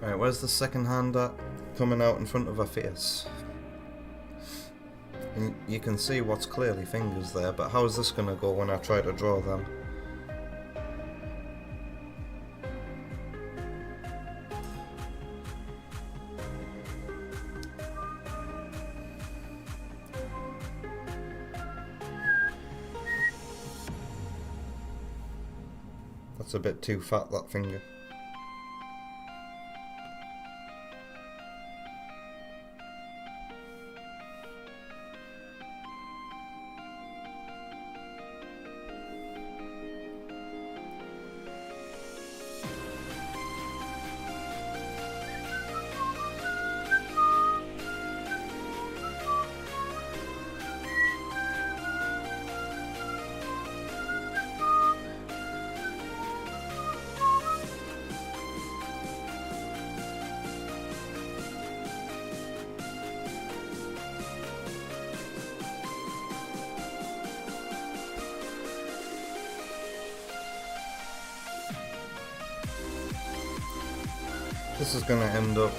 Right, where's the second hand at? Coming out in front of her face. And you can see what's clearly fingers there, but how is this gonna go when I try to draw them? That's a bit too fat, that finger. This is gonna end up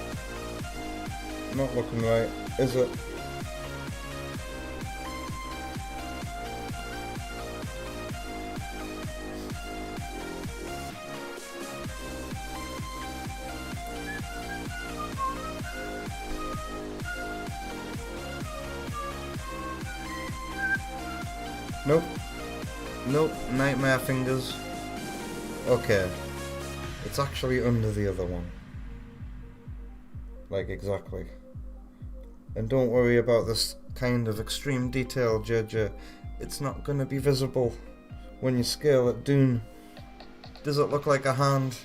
not looking right, is it? Nope. Nope, nightmare fingers. Okay. It's actually under the other one. Like, exactly. And don't worry about this kind of extreme detail, JJ. It's not gonna be visible when you scale it down. Does it look like a hand?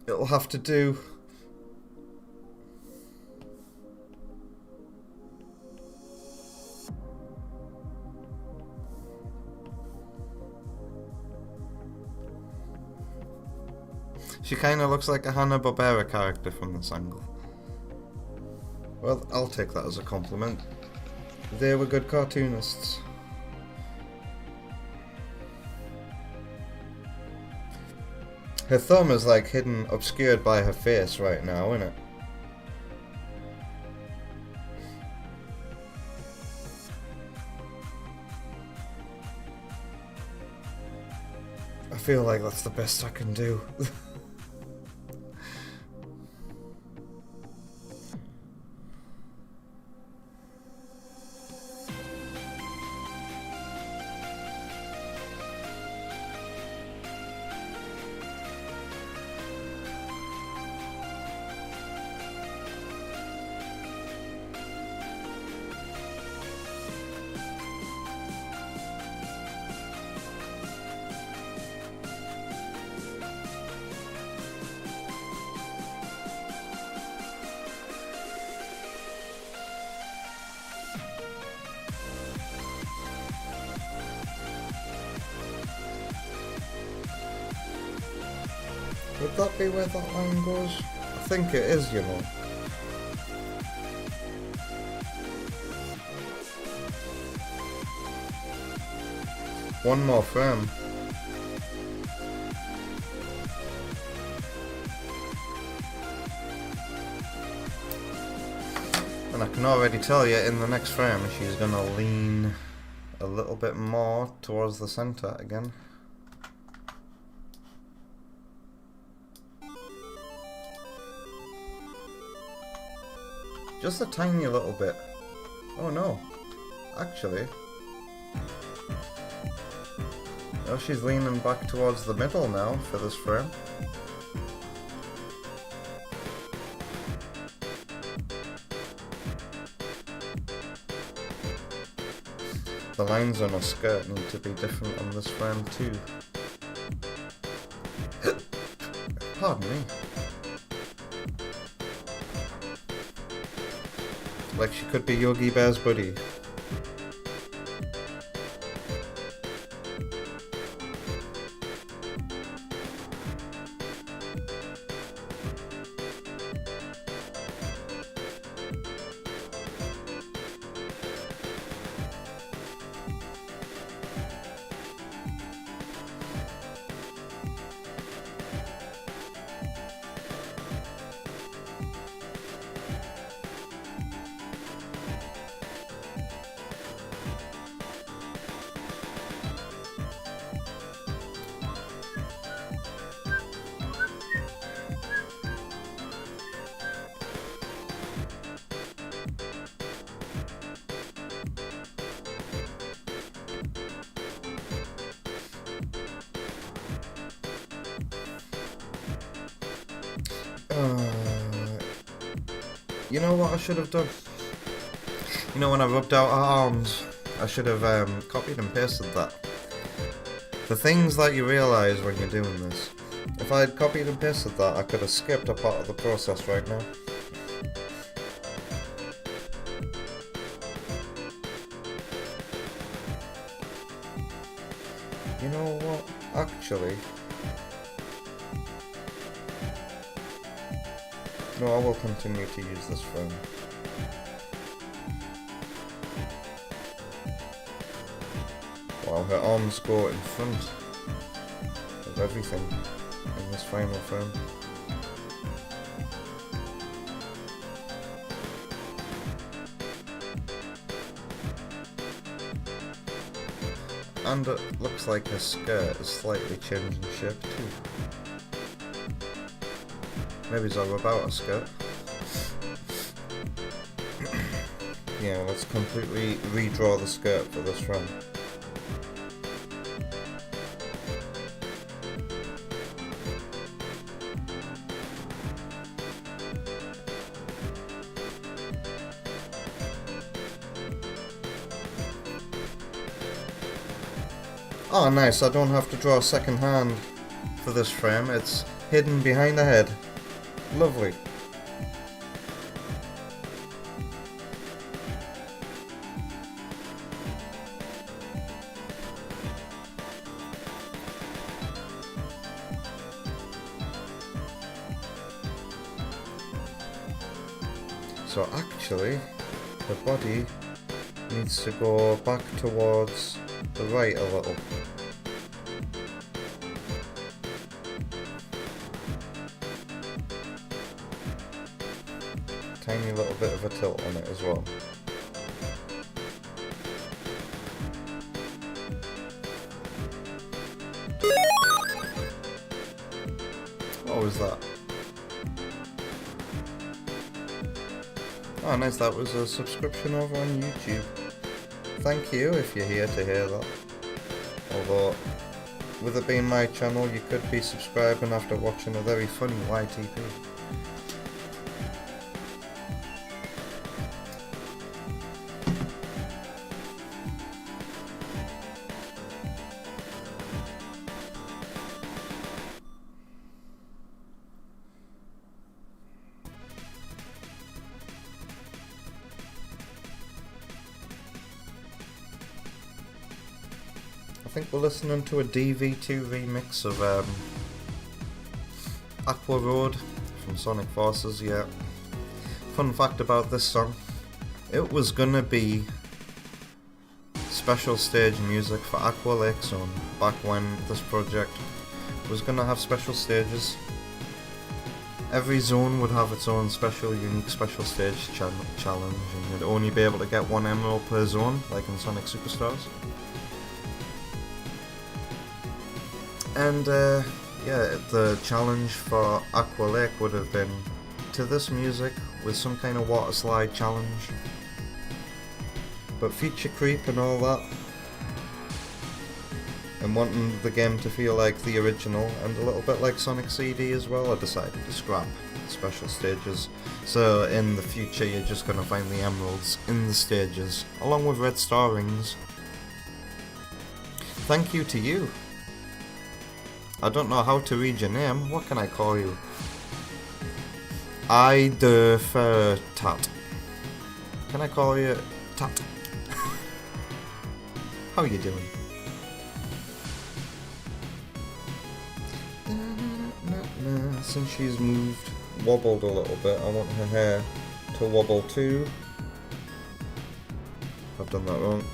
It'll have to do. She kind of looks like a Hanna-Barbera character from this angle. Well, I'll take that as a compliment. They were good cartoonists. Her thumb is like hidden, obscured by her face right now, isn't it? I feel like that's the best I can do. Would that be where that line goes? I think it is, you know. One more frame. And I can already tell you in the next frame she's gonna lean a little bit more towards the center again. Just a tiny little bit. Oh no. Actually. Oh, she's leaning back towards the middle now for this frame. The lines on her skirt need to be different on this frame too. Pardon me. Like she could be Yogi Bear's buddy. You know what I should have done? You know when I rubbed out her arms, I should have copied and pasted that. The things that you realise when you're doing this. If I had copied and pasted that, I could have skipped a part of the process right now. You know what? Actually... no, I will continue to use this frame. Wow, her arms go in front of everything in this final frame. And it looks like her skirt is slightly changing shape too. Maybe it's all about a skirt. Yeah, let's completely redraw the skirt for this run. Oh nice, I don't have to draw a second hand for this frame, it's hidden behind the head. Lovely. So actually, the body needs to go back towards the right a little. Tiny little bit of a tilt on it as well. What was that? Oh nice, that was a subscription over on YouTube. Thank you if you're here to hear that. Although, with it being my channel, you could be subscribing after watching a very funny YTP. I think we're listening to a DV2 remix of Aqua Road from Sonic Forces, yeah. Fun fact about this song, it was gonna be special stage music for Aqua Lake Zone back when this project was gonna have special stages. Every zone would have its own special, unique special stage challenge, and you'd only be able to get one emerald per zone, like in Sonic Superstars. And yeah, the challenge for Aqua Lake would have been to this music with some kind of water slide challenge. But feature creep and all that, and wanting the game to feel like the original and a little bit like Sonic CD as well, I decided to scrap special stages. So in the future you're just going to find the emeralds in the stages, along with red star rings. Thank you to you. I don't know how to read your name. What can I call you? I defer Tat. Can I call you Tat? How you doing? Since she's moved, wobbled a little bit, I want her hair to wobble too. I've done that wrong.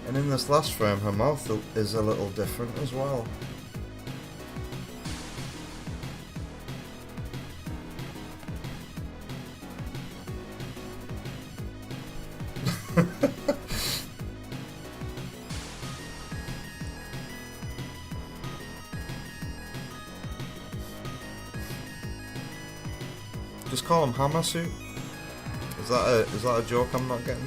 And in this last frame, her mouth is a little different as well. Just call him Hammer Suit? Is that a joke I'm not getting?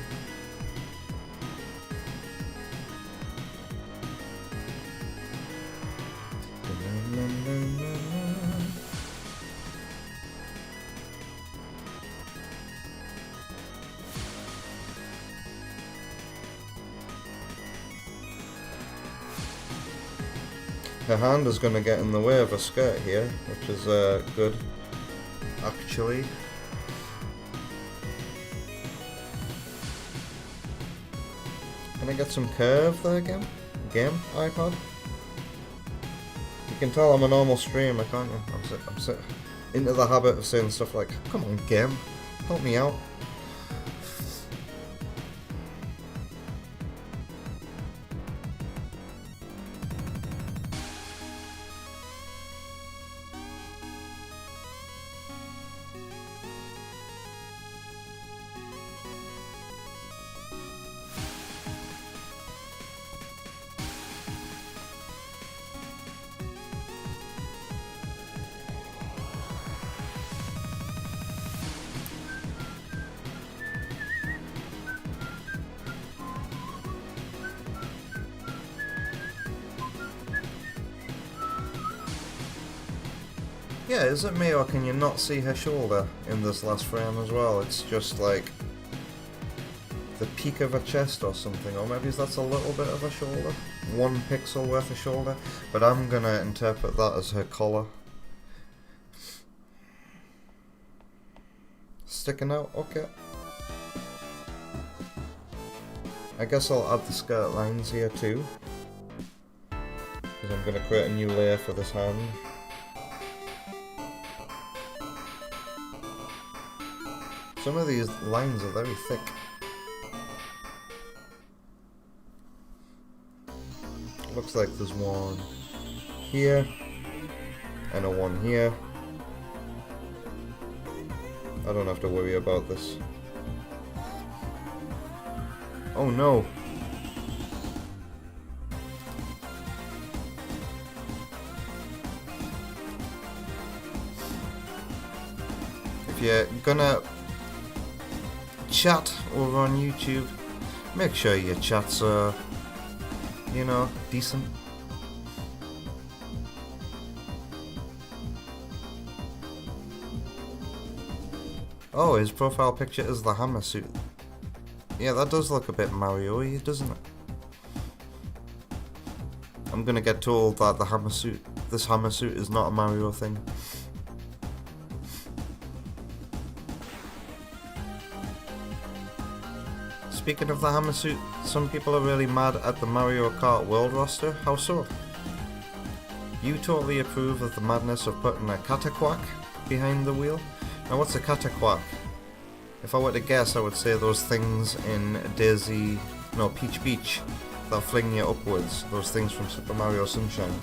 Her hand is going to get in the way of her skirt here, which is good, actually. Can I get some curve there, game? iPad? You can tell I'm a normal streamer, can't you? I'm into the habit of saying stuff like, come on game, help me out. Yeah, is it me or can you not see her shoulder in this last frame as well? It's just like the peak of her chest or something, or maybe that's a little bit of a shoulder. 1 pixel worth of shoulder, but I'm gonna interpret that as her collar. Sticking out, okay. I guess I'll add the skirt lines here too, because I'm gonna create a new layer for this hand. Some of these lines are very thick. Looks like there's one here and a one here. I don't have to worry about this. Oh no! If you're gonna chat over on YouTube, make sure your chats are, you know, decent. Oh, his profile picture is the hammer suit. Yeah, that does look a bit Mario-y, doesn't it? I'm gonna get told that this hammer suit is not a Mario thing. Speaking of the hammer suit, some people are really mad at the Mario Kart World roster. How so? You totally approve of the madness of putting a cataquack behind the wheel? Now what's a cataquack? If I were to guess, I would say those things in Peach Beach that fling you upwards. Those things from Super Mario Sunshine.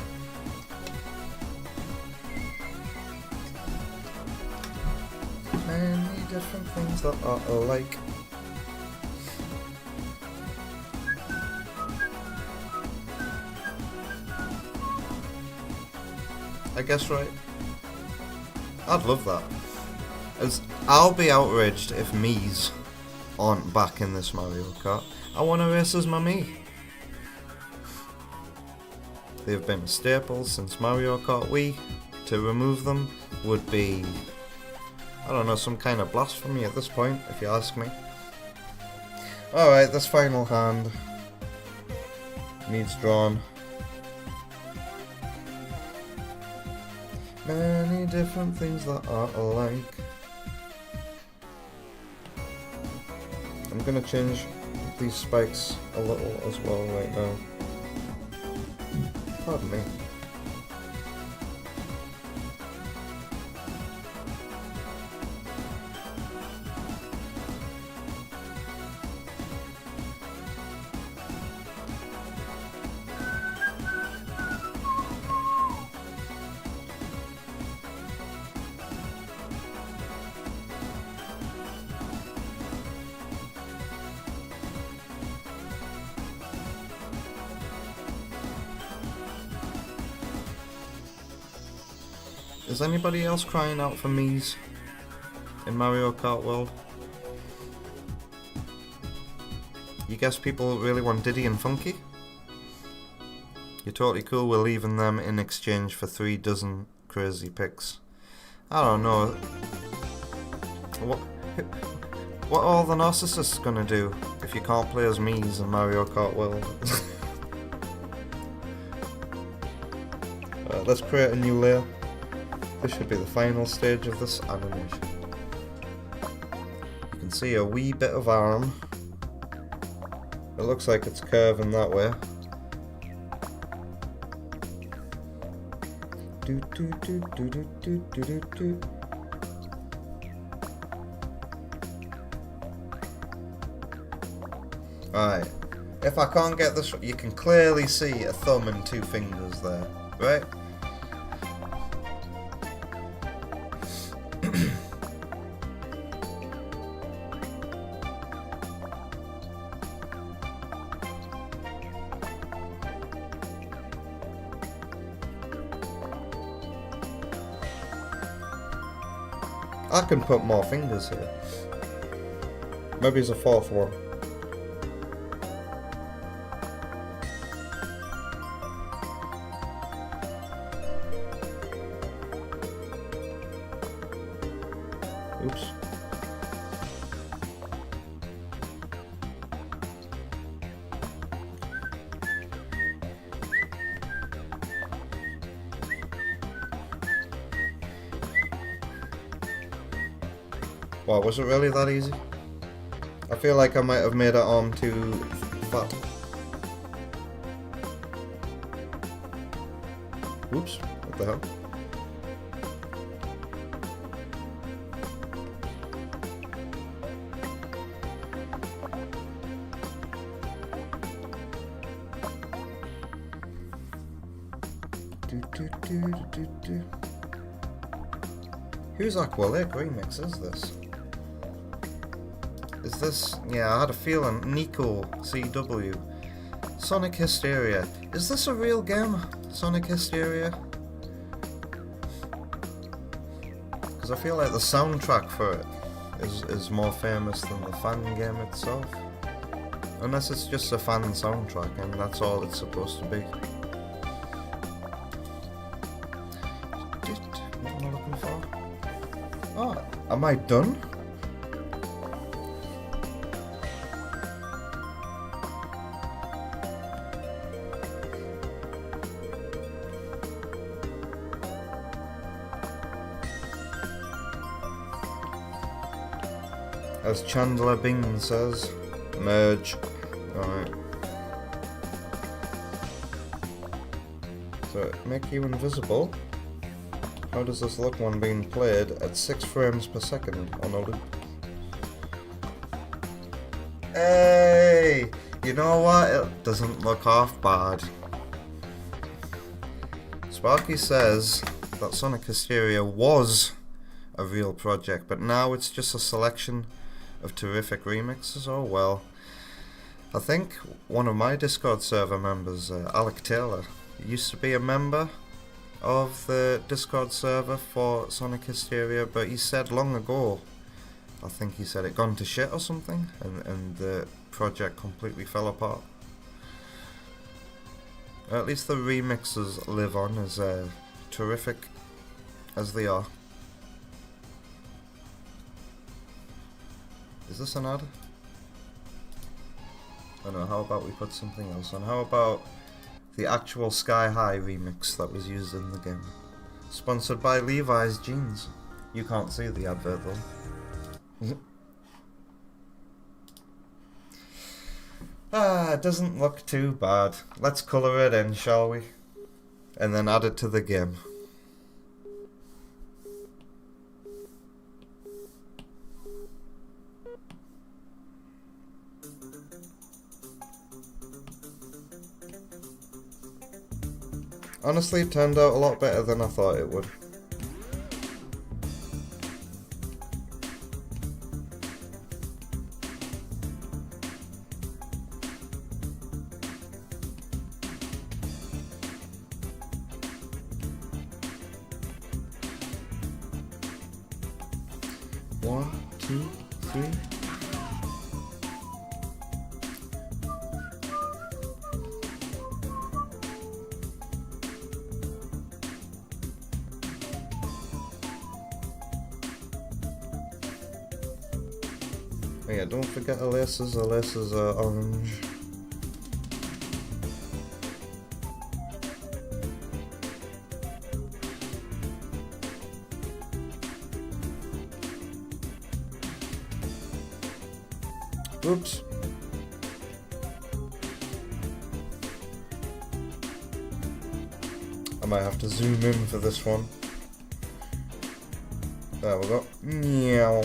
Many different things that are alike. I guess right. I'd love that. I'll be outraged if Mii's aren't back in this Mario Kart. I want to race as my Mii. They've been a staple since Mario Kart Wii. To remove them would be, I don't know, some kind of blasphemy at this point, if you ask me. Alright, this final hand needs drawn. Many different things that are alike. I'm gonna change these spikes a little as well right now. Pardon me. Is anybody else crying out for Mii's in Mario Kart World? You guess people really want Diddy and Funky? You're totally cool with leaving them in exchange for 3 dozen crazy picks. I don't know. What are all the narcissists gonna do if you can't play as Mii's in Mario Kart World? Let's create a new layer. This should be the final stage of this animation. You can see a wee bit of arm. It looks like it's curving that way. Alright, if I can't get this, you can clearly see a thumb and 2 fingers there, right? I can put more fingers here. Maybe it's a 4th one. Oops. Wow, was it really that easy? I feel like I might have made it arm too fat. Oops, what the hell? Whose Aqua Lake remix is this? Is this... yeah, I had a feeling. Nico CW. Sonic Hysteria. Is this a real game? Sonic Hysteria? Because I feel like the soundtrack for it is more famous than the fan game itself. Unless it's just a fan soundtrack and that's all it's supposed to be. What am I looking for? Oh, am I done? As Chandler Bing says, merge. Alright. So, make you invisible. How does this look when being played at 6 frames per second on a loop? Hey! You know what? It doesn't look half bad. Sparky says that Sonic Hysteria was a real project, but now it's just a selection of terrific remixes. Oh well. I think one of my Discord server members, Alec Taylor, used to be a member of the Discord server for Sonic Hysteria, but he said long ago, I think he said it gone to shit or something, and the project completely fell apart. At least the remixes live on, as terrific as they are. Is this an ad? Oh no, how about we put something else on? How about the actual Sky High remix that was used in the game? Sponsored by Levi's Jeans. You can't see the advert though. It doesn't look too bad. Let's colour it in, shall we? And then add it to the game. Honestly, it turned out a lot better than I thought it would. One, two, three. Oh yeah, don't forget Alyssa's. Alyssa's orange. Oops. I might have to zoom in for this one. There we go. Meow.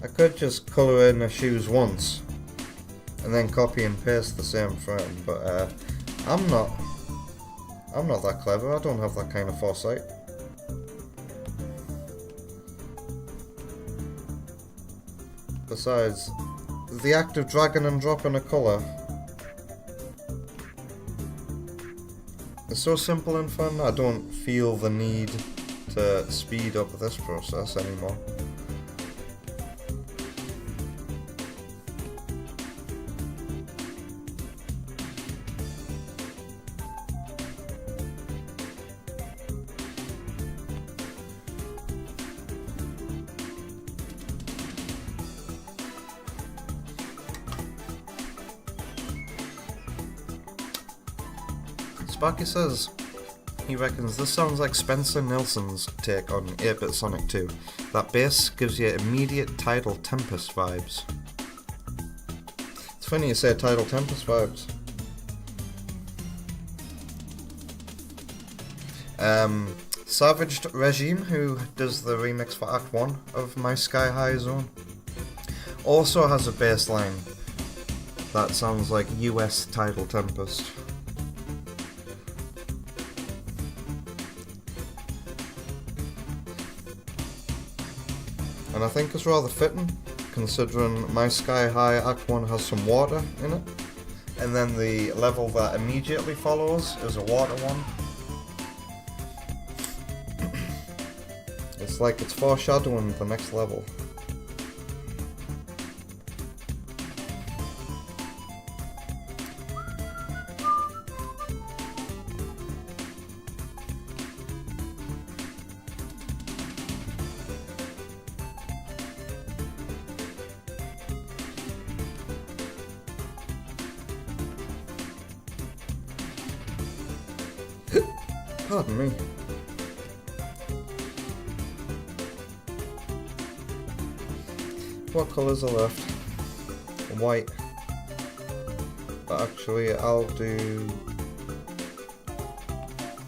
I could just colour in the shoes once and then copy and paste the same frame, but I'm not that clever. I don't have that kind of foresight. Besides, the act of dragging and dropping a colour is so simple and fun. I don't feel the need to speed up this process anymore. Sparky says he reckons this sounds like Spencer Nilsson's take on 8-Bit Sonic 2. That bass gives you immediate Tidal Tempest vibes. It's funny you say Tidal Tempest vibes. Savaged Regime, who does the remix for Act 1 of My Sky High Zone, also has a bass line that sounds like US Tidal Tempest. And I think it's rather fitting, considering My Sky High Act 1 has some water in it, and then the level that immediately follows is a water one. It's like it's foreshadowing the next level. Pardon me. What colours are left? White. But actually I'll do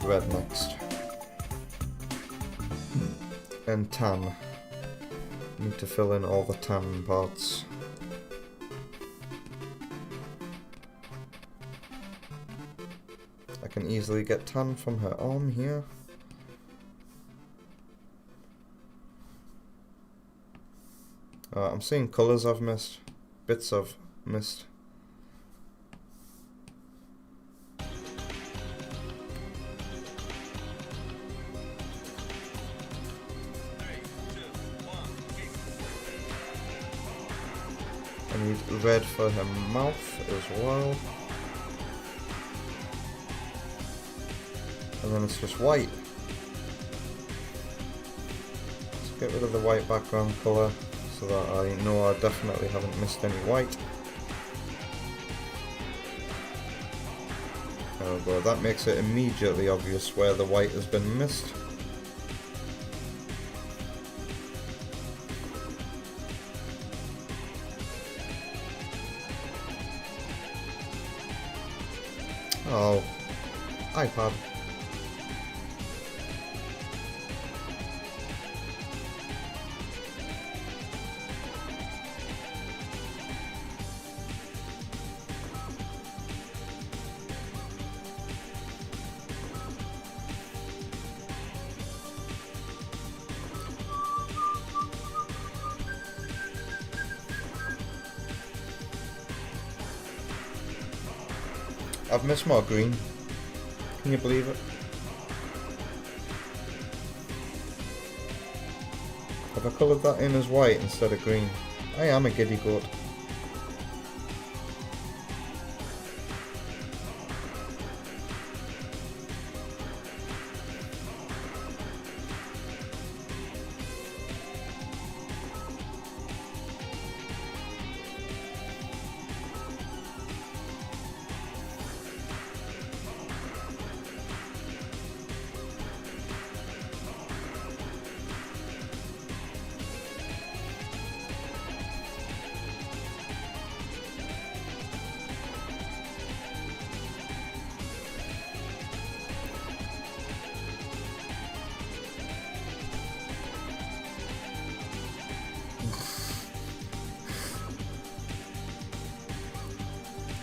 red next. And tan. Need to fill in all the tan parts. I can easily get tan from her arm here. I'm seeing colours I've missed. Bits I've missed. I need red for her mouth as well. And then it's just white. Let's get rid of the white background colour so that I know I definitely haven't missed any white. Oh boy, that makes it immediately obvious where the white has been missed. Oh, iPad. I've missed more green. Can you believe it? Have I coloured that in as white instead of green? I am a giddy goat.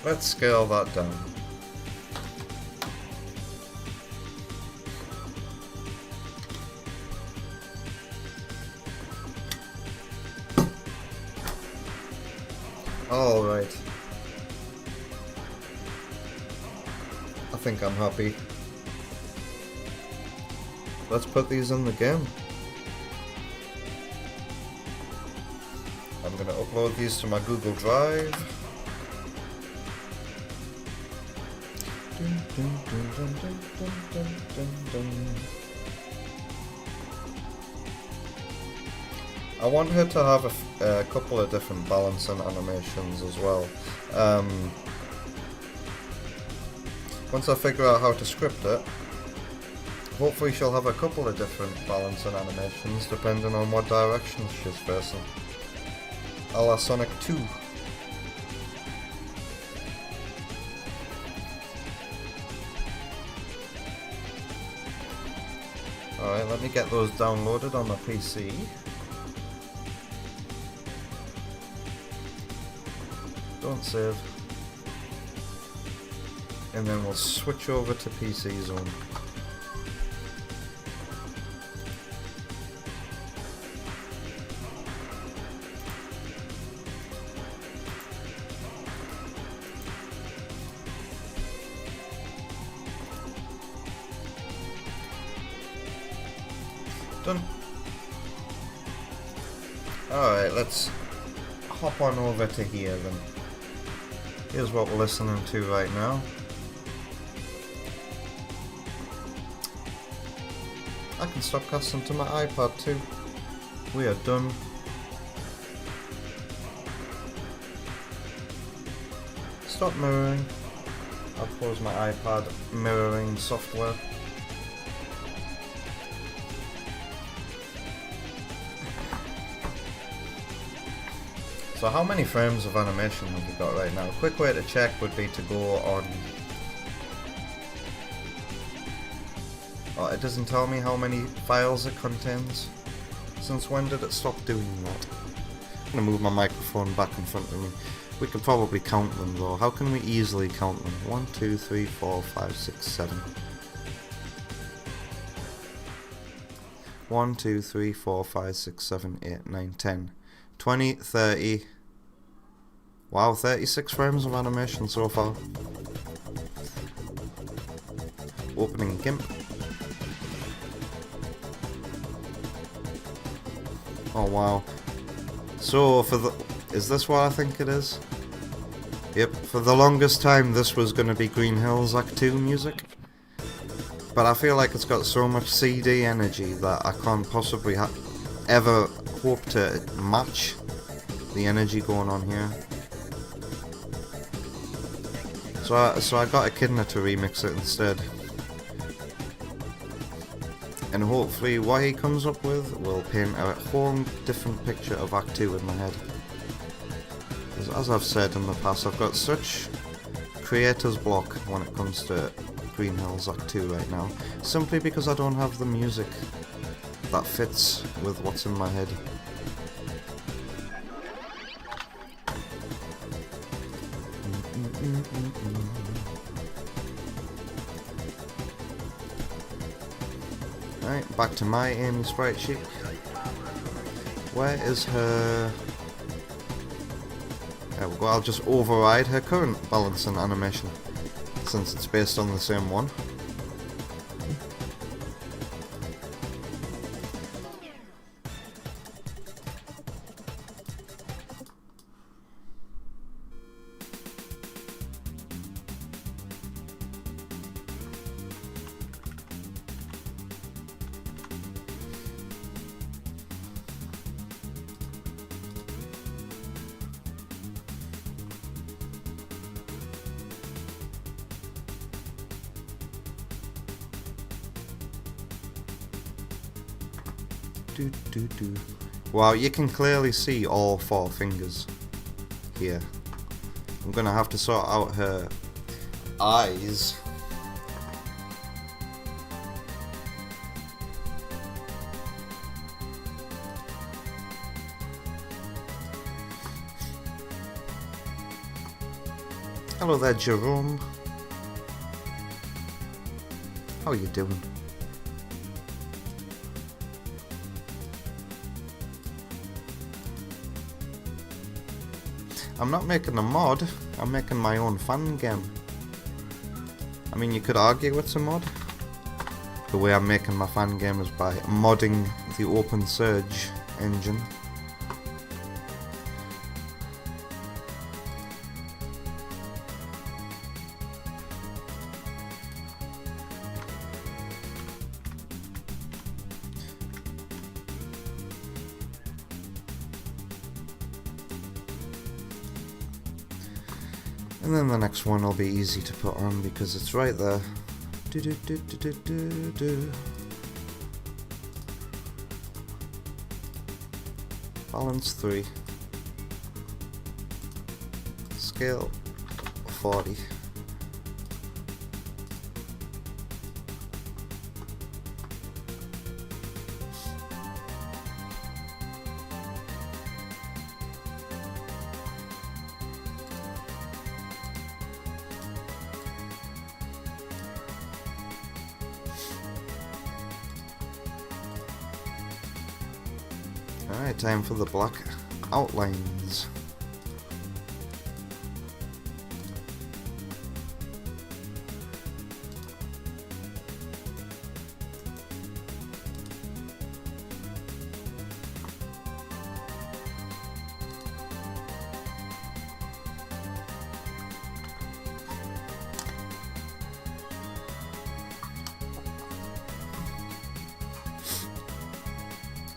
Let's scale that down. Alright. I think I'm happy. Let's put these in the game. I'm gonna upload these to my Google Drive. I want her to have a couple of different balancing animations as well. Once I figure out how to script it, hopefully she'll have a couple of different balance and animations depending on what directions she's facing. A la Sonic 2. Alright, let me get those downloaded on the PC. Don't save. And then we'll switch over to PC Zone. Done. Alright, let's hop on over to here then. Here's what we're listening to right now. I can stop casting to my iPad too. We are done. Stop mirroring. I'll close my iPad mirroring software. So how many frames of animation have we got right now? A quick way to check would be to go on... Oh, it doesn't tell me how many files it contains. Since when did it stop doing that? I'm gonna move my microphone back in front of me. We could probably count them though. How can we easily count them? 1, 2, 3, 4, 5, 6, 7. 1, 2, 3, 4, 5, 6, 7, 8, 9, 10. 20, 30. Wow, 36 frames of animation so far. Opening GIMP. Oh wow. So for the... Is this what I think it is? Yep, for the longest time this was going to be Green Hills Act 2 music. But I feel like it's got so much CD energy that I can't possibly ever hope to match the energy going on here. So I got Echidna to remix it instead. And hopefully what he comes up with will paint a whole different picture of Act 2 in my head. As I've said in the past, I've got such creator's block when it comes to Green Hills Act 2 right now, simply because I don't have the music that fits with what's in my head. Right, back to my Amy sprite sheet. Where is her... There we go, I'll just override her current balance and animation, since it's based on the same one. Wow, you can clearly see all 4 fingers here. I'm gonna have to sort out her eyes. Hello there, Jerome. How are you doing? I'm not making a mod, I'm making my own fan game. I mean, you could argue it's a mod. The way I'm making my fan game is by modding the Open Surge engine. And then the next one will be easy to put on because it's right there. Do, do, do, do, do, do, do. Balance 3. Scale 40. Alright, time for the black outlines.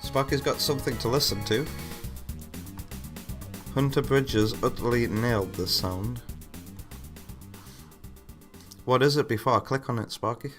Sparky's got something to listen to. Hunter Bridges utterly nailed this sound. What is it before I click on it, Sparky?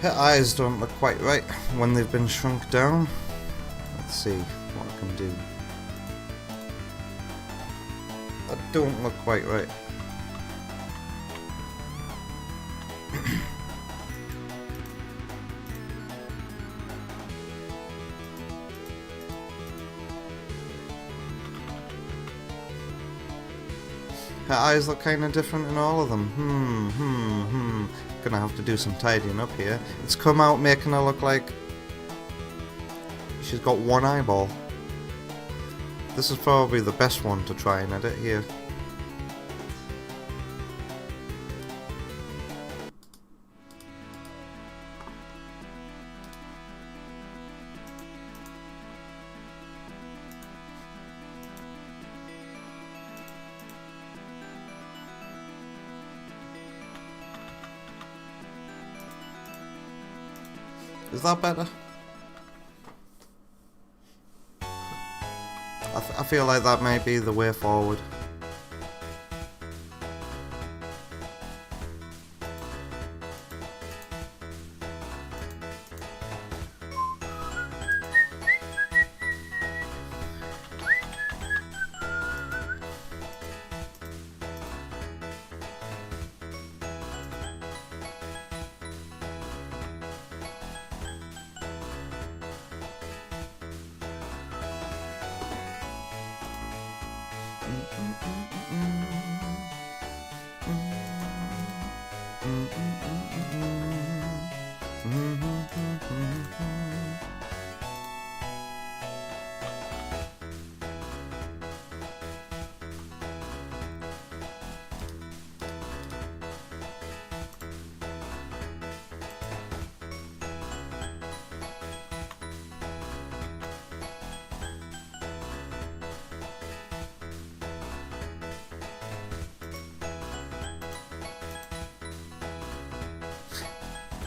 Her eyes don't look quite right when they've been shrunk down. Let's see what I can do. That don't look quite right. Her eyes look kind of different in all of them. Gonna have to do some tidying up here. It's come out making her look like she's got one eyeball. This is probably the best one to try and edit here. Is that better? I feel like that may be the way forward.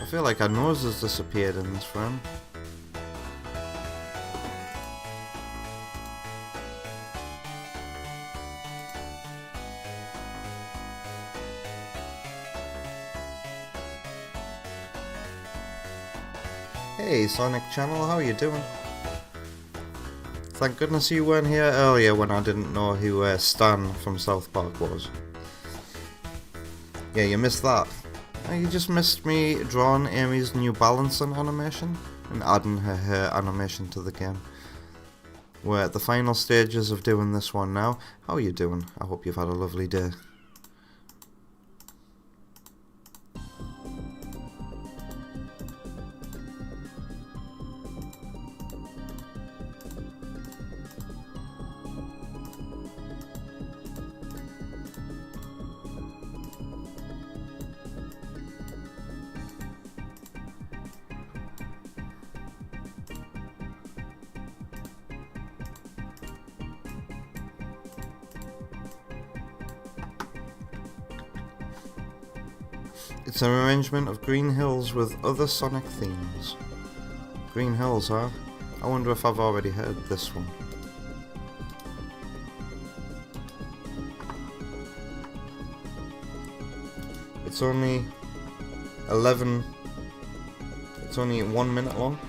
I feel like our nose has disappeared in this frame. Hey Sonic Channel, how are you doing? Thank goodness you weren't here earlier when I didn't know who Stan from South Park was. Yeah, you missed that. You just missed me drawing Amy's new balancing animation and adding her hair animation to the game. We're at the final stages of doing this one now. How are you doing? I hope you've had a lovely day. It's an arrangement of Green Hills with other Sonic themes. Green Hills, huh? I wonder if I've already heard this one. It's only 1 minute long.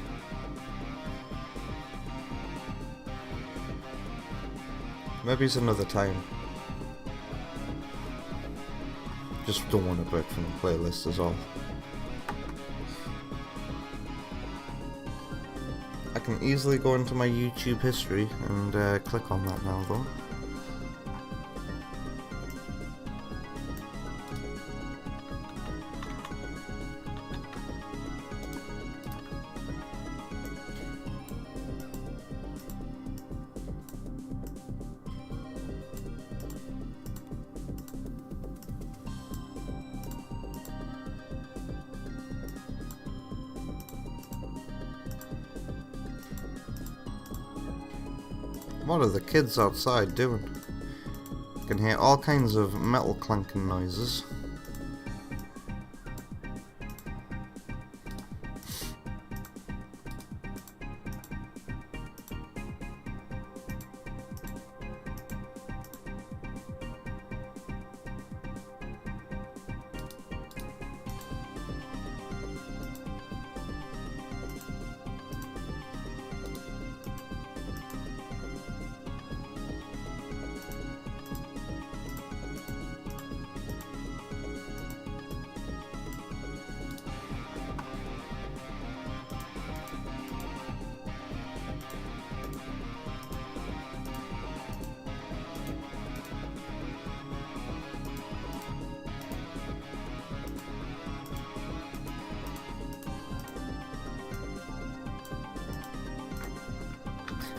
Maybe it's another time. Just don't want to break from the playlist is all. I can easily go into my YouTube history and click on that now though. What are the kids outside doing? I can hear all kinds of metal clanking noises.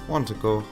Want to go.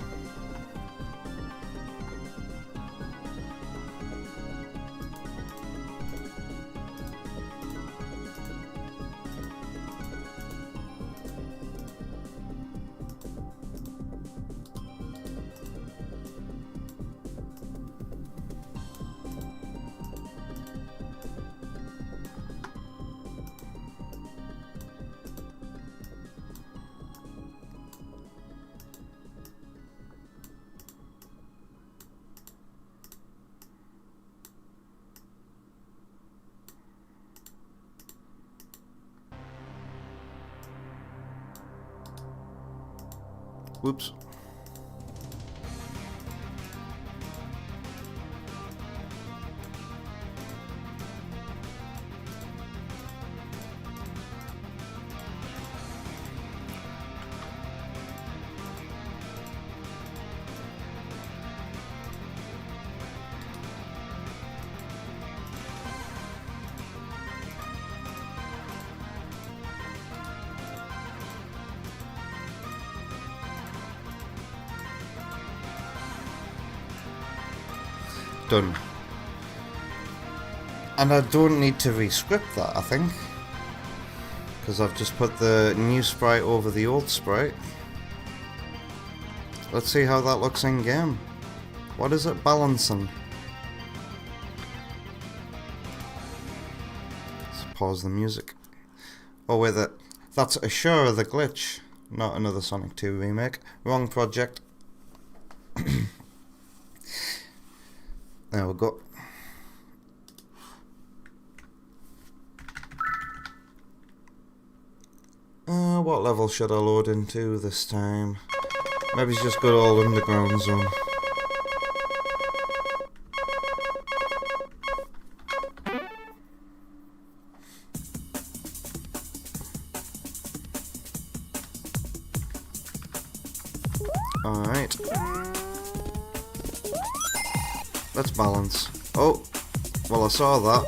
Whoops. Done. And I don't need to re-script that, I think, because I've just put the new sprite over the old sprite. Let's see how that looks in game. What is it balancing? Let's pause the music. Oh wait, that's Ashura the Glitch, not another Sonic 2 remake. Wrong project. There we go. What level should I load into this time? Maybe it's just good old underground zone. Alright. Let's balance. Oh! Well, I saw that.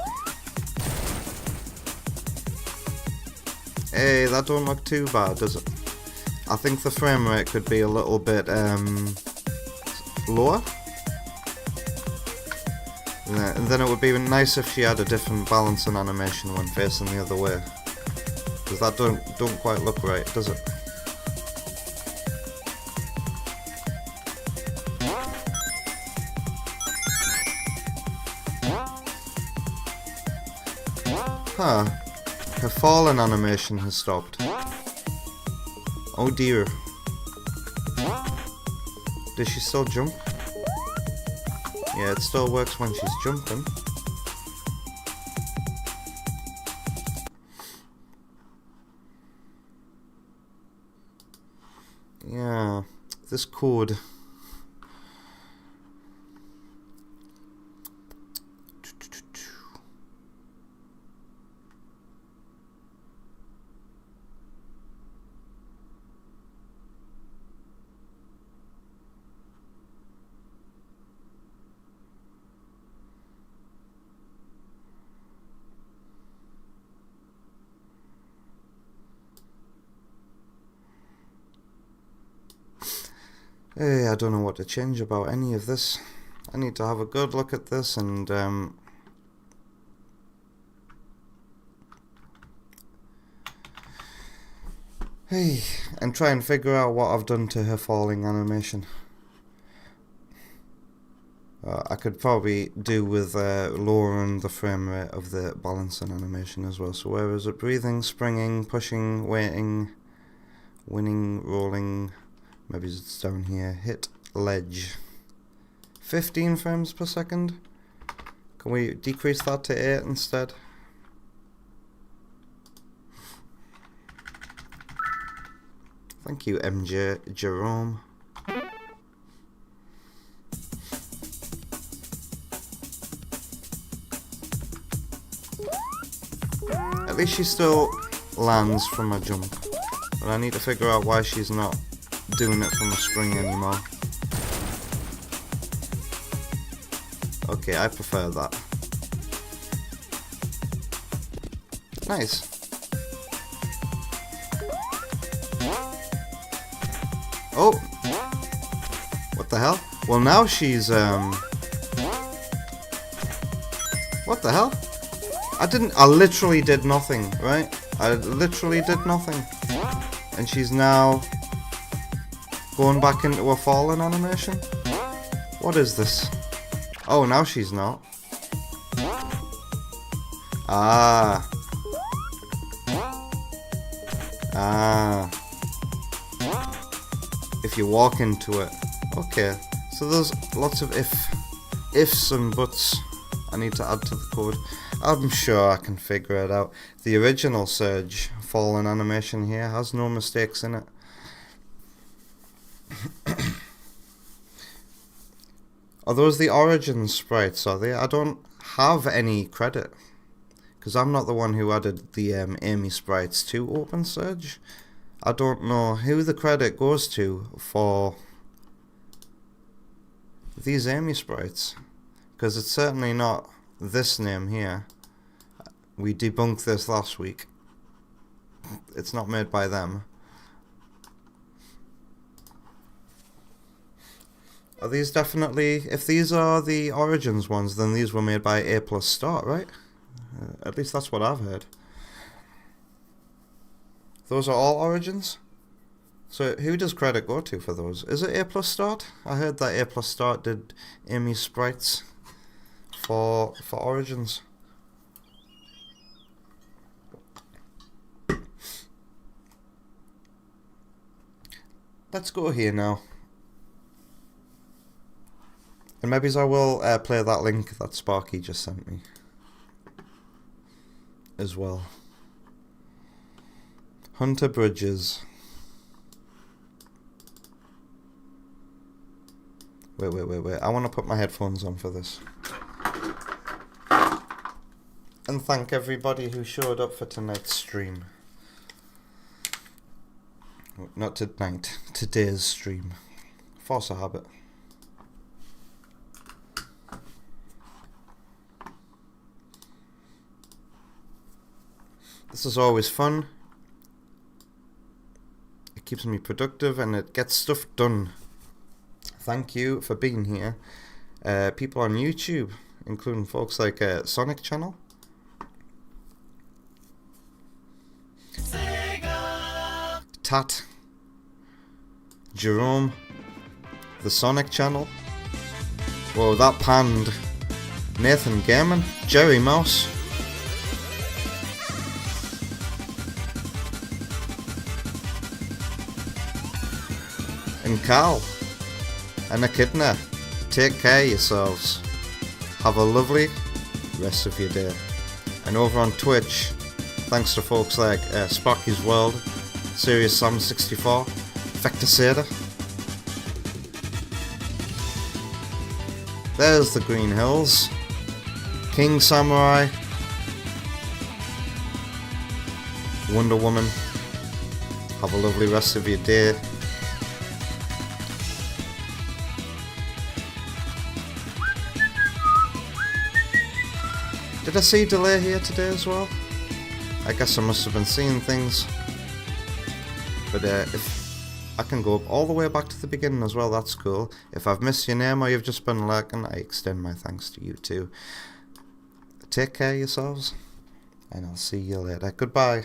Hey, that don't look too bad, does it? I think the frame rate could be a little bit, lower. Yeah, and then it would be nice if she had a different balancing animation when facing the other way. Because that don't quite look right, does it? Huh. Her falling animation has stopped. Oh dear. Does she still jump? Yeah, it still works when she's jumping. Yeah, this code. Hey, I don't know what to change about any of this. I need to have a good look at this and hey, and try and figure out what I've done to her falling animation. I could probably do with lowering the frame rate of the balancing animation as well. So where is it? Breathing, springing, pushing, waiting, winning, rolling. Maybe it's down here. Hit ledge. 15 frames per second. Can we decrease that to 8 instead? Thank you, MJ Jerome. At least she still lands from a jump. But I need to figure out why she's not doing it from a spring anymore. Okay, I prefer that. Nice. Oh! What the hell? Well, now she's, what the hell? I literally did nothing, right? I literally did nothing. And she's now going back into a fallen animation? What is this? Oh, now she's not. Ah. Ah. If you walk into it. Okay. So there's lots of ifs and buts I need to add to the code. I'm sure I can figure it out. The original Surge fallen animation here has no mistakes in it. Are those the origin sprites, are they? I don't have any credit. Because I'm not the one who added the Amy sprites to OpenSurge. I don't know who the credit goes to for these Amy sprites. Because it's certainly not this name here. We debunked this last week. It's not made by them. Are these definitely... If these are the Origins ones, then these were made by A+Start, right? At least that's what I've heard. Those are all Origins? So who does credit go to for those? Is it A+Start? I heard that A+Start did Amy sprites for Origins. let's go here now. And maybe I will play that link that Sparky just sent me as well. Hunter Bridges. Wait. I want to put my headphones on for this. And thank everybody who showed up for tonight's stream. Not tonight, today's stream. Force a habit. This is always fun. It keeps me productive and it gets stuff done. Thank you for being here. People on YouTube, including folks like Sonic Channel. Tat, Jerome, the Sonic Channel. Whoa, that panned. Nathan Gaiman, Jerry Mouse. And Carl and Echidna, take care of yourselves. Have a lovely rest of your day. And over on Twitch, thanks to folks like Sparky's World, Serious Sam 64, Vector Seda. There's the Green Hills, King Samurai, Wonder Woman. Have a lovely rest of your day. Did I see delay here today as well? I guess I must have been seeing things. But if I can go all the way back to the beginning as well, that's cool. If I've missed your name or you've just been lurking, I extend my thanks to you too. Take care of yourselves, and I'll see you later. Goodbye.